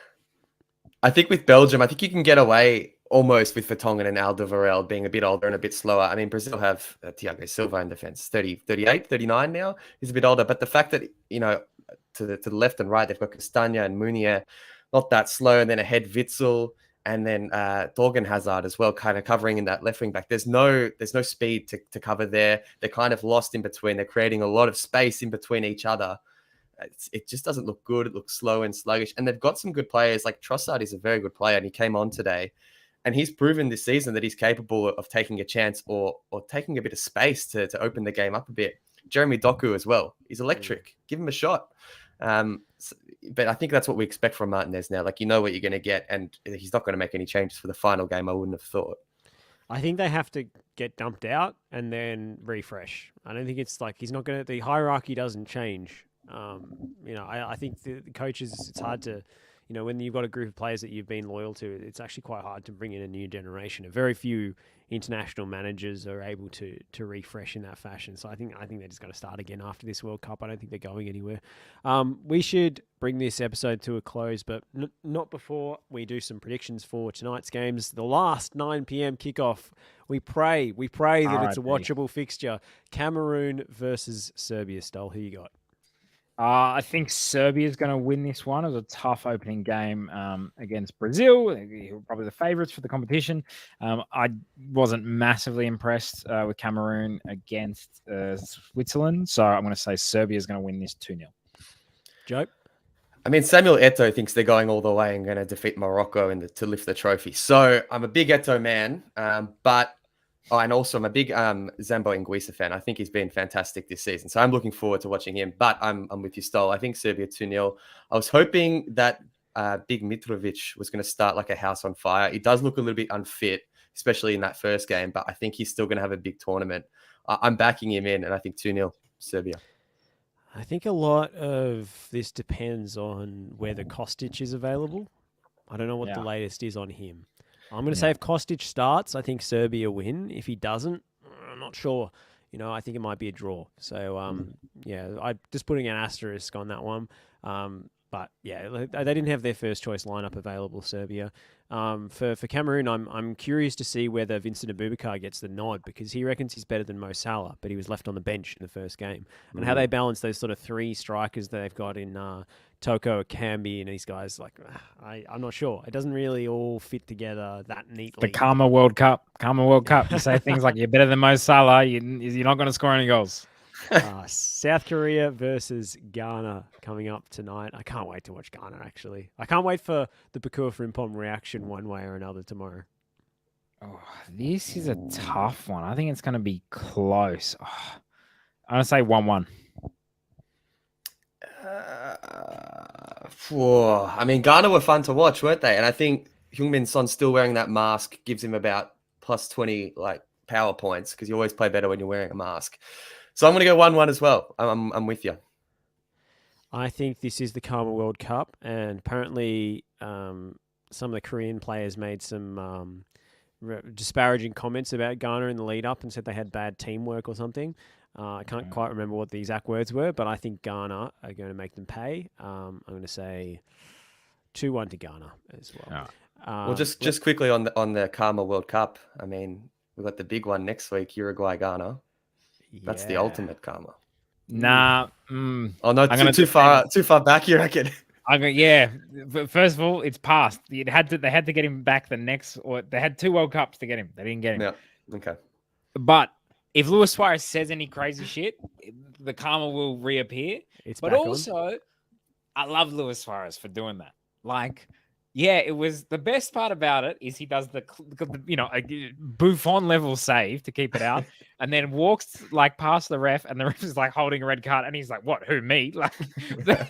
I think with Belgium, I think you can get away almost with Vertonghen and Alderweireld being a bit older and a bit slower. I mean, Brazil have Thiago Silva in defense, 30, 38, 39 now. He's a bit older. But the fact that, to the left and right, they've got Castagna and Munier, not that slow. And then ahead Witsel and then Thorgan Hazard as well, kind of covering in that left wing back. There's no speed to cover there. They're kind of lost in between. They're creating a lot of space in between each other. It just doesn't look good. It looks slow and sluggish. And they've got some good players. Like Trossard is a very good player, and he came on today. And he's proven this season that he's capable of taking a chance or taking a bit of space to open the game up a bit. Jeremy Doku as well. He's electric. Give him a shot. But I think that's what we expect from Martinez now. Like, what you're going to get, and he's not going to make any changes for the final game, I wouldn't have thought.
I think they have to get dumped out and then refresh. I don't think it's like he's not going to... The hierarchy doesn't change. I think the coaches, it's hard to... when you've got a group of players that you've been loyal to, it's actually quite hard to bring in a new generation. Very few international managers are able to refresh in that fashion. So I think they're just going to start again after this World Cup. I don't think they're going anywhere. We should bring this episode to a close, but not before we do some predictions for tonight's games. The last 9 p.m. kickoff. We pray that it's a watchable fixture. Cameroon versus Serbia. Stoll, who you got?
I think Serbia is going to win this one. It was a tough opening game against Brazil. Probably the favourites for the competition. I wasn't massively impressed with Cameroon against Switzerland. So I'm going to say Serbia is going to win this 2-0.
Joe?
I mean, Samuel Eto'o thinks they're going all the way and going to defeat Morocco to lift the trophy. So I'm a big Eto'o man, but Oh, and also I'm a big Zambo Anguissa fan. I think he's been fantastic this season. So I'm looking forward to watching him. But I'm with you, Stoll. I think Serbia 2-0. I was hoping that Big Mitrovic was going to start like a house on fire. He does look a little bit unfit, especially in that first game, but I think he's still going to have a big tournament. I'm backing him in, and I think 2-0 Serbia.
I think a lot of this depends on whether Kostic is available. I don't know what the latest is on him. I'm going to say if Kostic starts, I think Serbia win. If he doesn't, I'm not sure. I think it might be a draw. So, I'm just putting an asterisk on that one. But yeah, they didn't have their first choice lineup available, Serbia. For Cameroon, I'm curious to see whether Vincent Aboubakar gets the nod because he reckons he's better than Mo Salah, but he was left on the bench in the first game. And how they balance those sort of three strikers that they've got in Toko, Akambi, and these guys, I'm not sure. It doesn't really all fit together that neatly.
The Karma World Cup. You say things like you're better than Mo Salah, you're not going to score any goals.
South Korea versus Ghana coming up tonight. I can't wait to watch Ghana, actually. I can't wait for the Bakur Frimpong reaction one way or another tomorrow.
Oh, this is a tough one. I think it's going to be close. I'm going to say 1-1.
I mean, Ghana were fun to watch, weren't they? And I think Heung-min Son still wearing that mask gives him about plus 20 power points because you always play better when you're wearing a mask. So I'm going to go 1-1 as well. I'm with you.
I think this is the Karma World Cup, and apparently some of the Korean players made some disparaging comments about Ghana in the lead-up and said they had bad teamwork or something. I can't quite remember what the exact words were, but I think Ghana are going to make them pay. I'm going to say 2-1 to Ghana as well.
Well, just quickly on the Karma World Cup. I mean, we've got the big one next week, Uruguay, Ghana. That's the ultimate karma.
Nah.
Oh no, too far back, you reckon?
But first of all, it's past. They had to get him back they had 2 World Cups to get him. They didn't get him.
Yeah. Okay.
But if Luis Suarez says any crazy shit, the karma will reappear. But also, I love Luis Suarez for doing that. It was the best part about it is he does the a Buffon level save to keep it out, and then walks past the ref, and the ref is holding a red card, and he's like, "What? Who, me?" That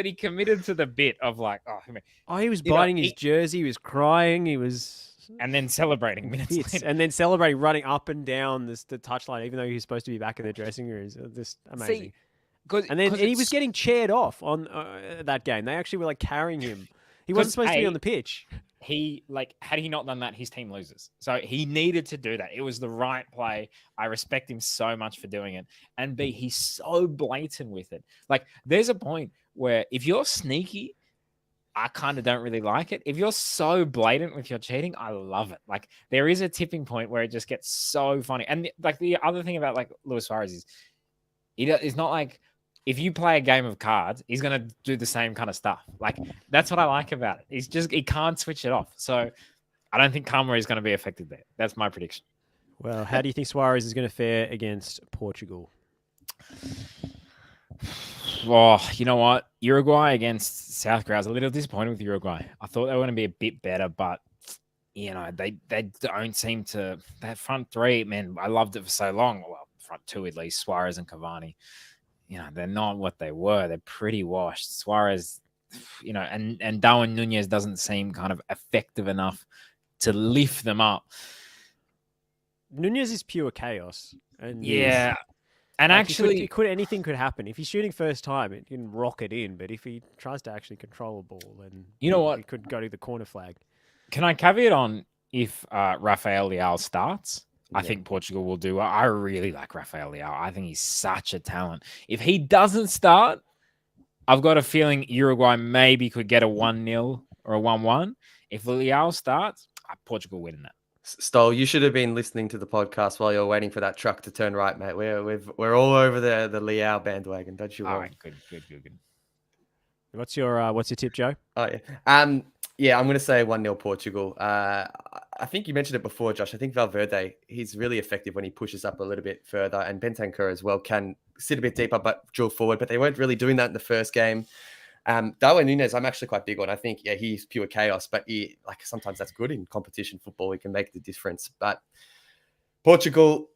he committed to the bit of
he was biting his jersey, he was crying,
and then celebrating minutes later.
And then celebrating, running up and down the touchline, even though he was supposed to be back in the dressing room. Just amazing. And he was getting chaired off on that game. They actually were carrying him. He wasn't supposed to be on the pitch.
He had he not done that, his team loses. So he needed to do that. It was the right play. I respect him so much for doing it. And B, he's so blatant with it. There's a point where if you're sneaky, I kind of don't really like it. If you're so blatant with your cheating, I love it. There is a tipping point where it just gets so funny. And the other thing about Luis Suarez is it's not if you play a game of cards, he's going to do the same kind of stuff. That's what I like about it. He can't switch it off. So I don't think karma is going to be affected there. That's my prediction.
Well, how do you think Suarez is going to fare against Portugal?
Oh, you know what? Uruguay against South Korea. I was a little disappointed with Uruguay. I thought they were going to be a bit better, but they don't seem to. That front three, man, I loved it for so long. Well, front two at least, Suarez and Cavani. They're not what they were. They're pretty washed. Suarez, and Darwin Nunez doesn't seem kind of effective enough to lift them up.
Nunez is pure chaos. And
and actually,
anything could happen. If he's shooting first time, it can rocket in. But if he tries to actually control a ball, then it could go to the corner flag.
Can I caveat on if Rafael Leao starts? I think Portugal will do. I really like Rafael Leao. I think he's such a talent. If he doesn't start, I've got a feeling Uruguay maybe could get a 1-0 or a 1-1. If Leao starts, Portugal win that.
Stoll, you should have been listening to the podcast while you're waiting for that truck to turn right, mate. We're all over the Leao bandwagon. Don't you worry.
All right, good.
What's your tip, Joe?
Oh yeah. Yeah, I'm going to say 1-0 Portugal. I think you mentioned it before, Josh. I think Valverde, he's really effective when he pushes up a little bit further, and Bentancur as well can sit a bit deeper but drill forward, but they weren't really doing that in the first game. Darwin Nunez, I'm actually quite big on. I think, he's pure chaos, but sometimes that's good in competition football. He can make the difference. But Portugal,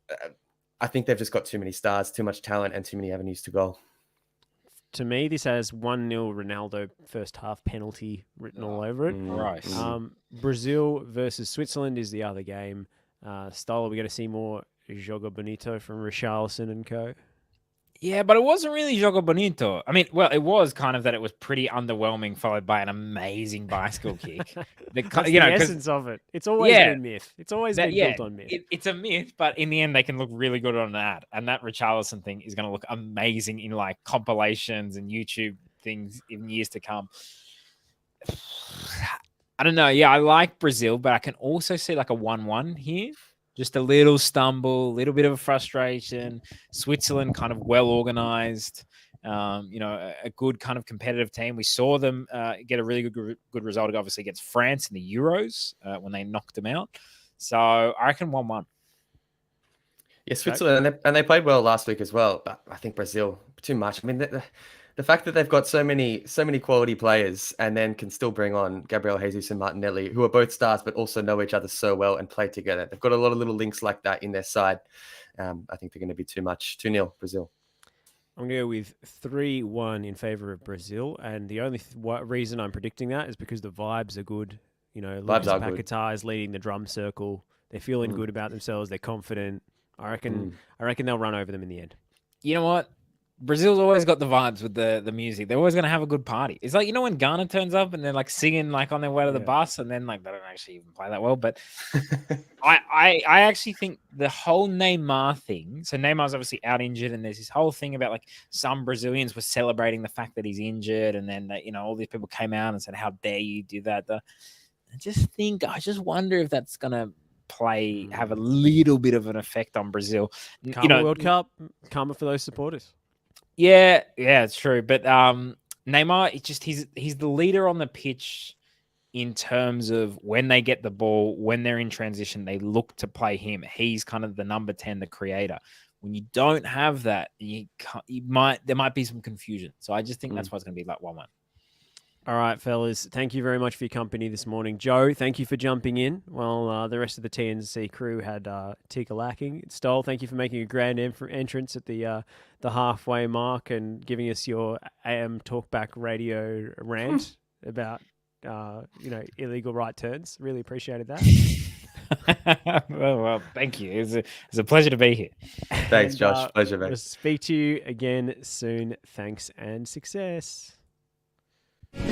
I think they've just got too many stars, too much talent, and too many avenues to go.
To me, this has 1-0 Ronaldo first half penalty written all over it.
Gross.
Brazil versus Switzerland is the other game. Stolt, are we going to see more Jogo Bonito from Richarlison and co?
Yeah, but it wasn't really Jogo Bonito. I mean, well, it was kind of that it was pretty underwhelming, followed by an amazing bicycle kick.
That's the essence of it. It's always been myth. It's always been built on myth.
It's a myth, but in the end, they can look really good on that. And that Richarlison thing is going to look amazing in like compilations and YouTube things in years to come. I don't know. Yeah, I like Brazil, but I can also see like a 1-1 here. Just a little stumble, a little bit of a frustration. Switzerland kind of well organized, a good kind of competitive team. We saw them get a really good result, obviously, against France in the Euros when they knocked them out. So I reckon 1-1.
Yeah, Switzerland, and they played well last week as well. But I think Brazil, too much. I mean, the fact that they've got so many quality players and then can still bring on Gabriel Jesus and Martinelli, who are both stars, but also know each other so well and play together. They've got a lot of little links like that in their side. I think they're going to be too much. 2-0 Brazil.
I'm going to go with 3-1 in favor of Brazil. And the only reason I'm predicting that is because the vibes are good. You know, Lucas Paquetá is leading the drum circle. They're feeling good about themselves. They're confident. I reckon they'll run over them in the end.
You know what? Brazil's always got the vibes with the music. They're always going to have a good party. It's like, when Ghana turns up and they're like singing like on their way to the bus, and then like they don't actually even play that well. But I actually think the whole Neymar thing. So Neymar's obviously out injured, and there's this whole thing about like some Brazilians were celebrating the fact that he's injured, and then all these people came out and said, "How dare you do that?" I just wonder if that's gonna have a little bit of an effect on Brazil.
Karma World Cup, karma for those supporters.
Yeah, it's true. But Neymar, he's the leader on the pitch in terms of when they get the ball, when they're in transition, they look to play him. He's kind of the number 10, the creator. When you don't have that, there might be some confusion. So I just think that's why it's going to be like 1-1.
All right, fellas. Thank you very much for your company this morning. Joe, thank you for jumping in while the rest of the TNC crew had Tika lacking. Stoll, thank you for making a grand entrance at the halfway mark and giving us your AM Talkback radio rant about illegal right turns. Really appreciated that.
well, thank you. It's a pleasure to be here.
Thanks, Josh. Pleasure, mate.
We'll speak to you again soon. Thanks and success.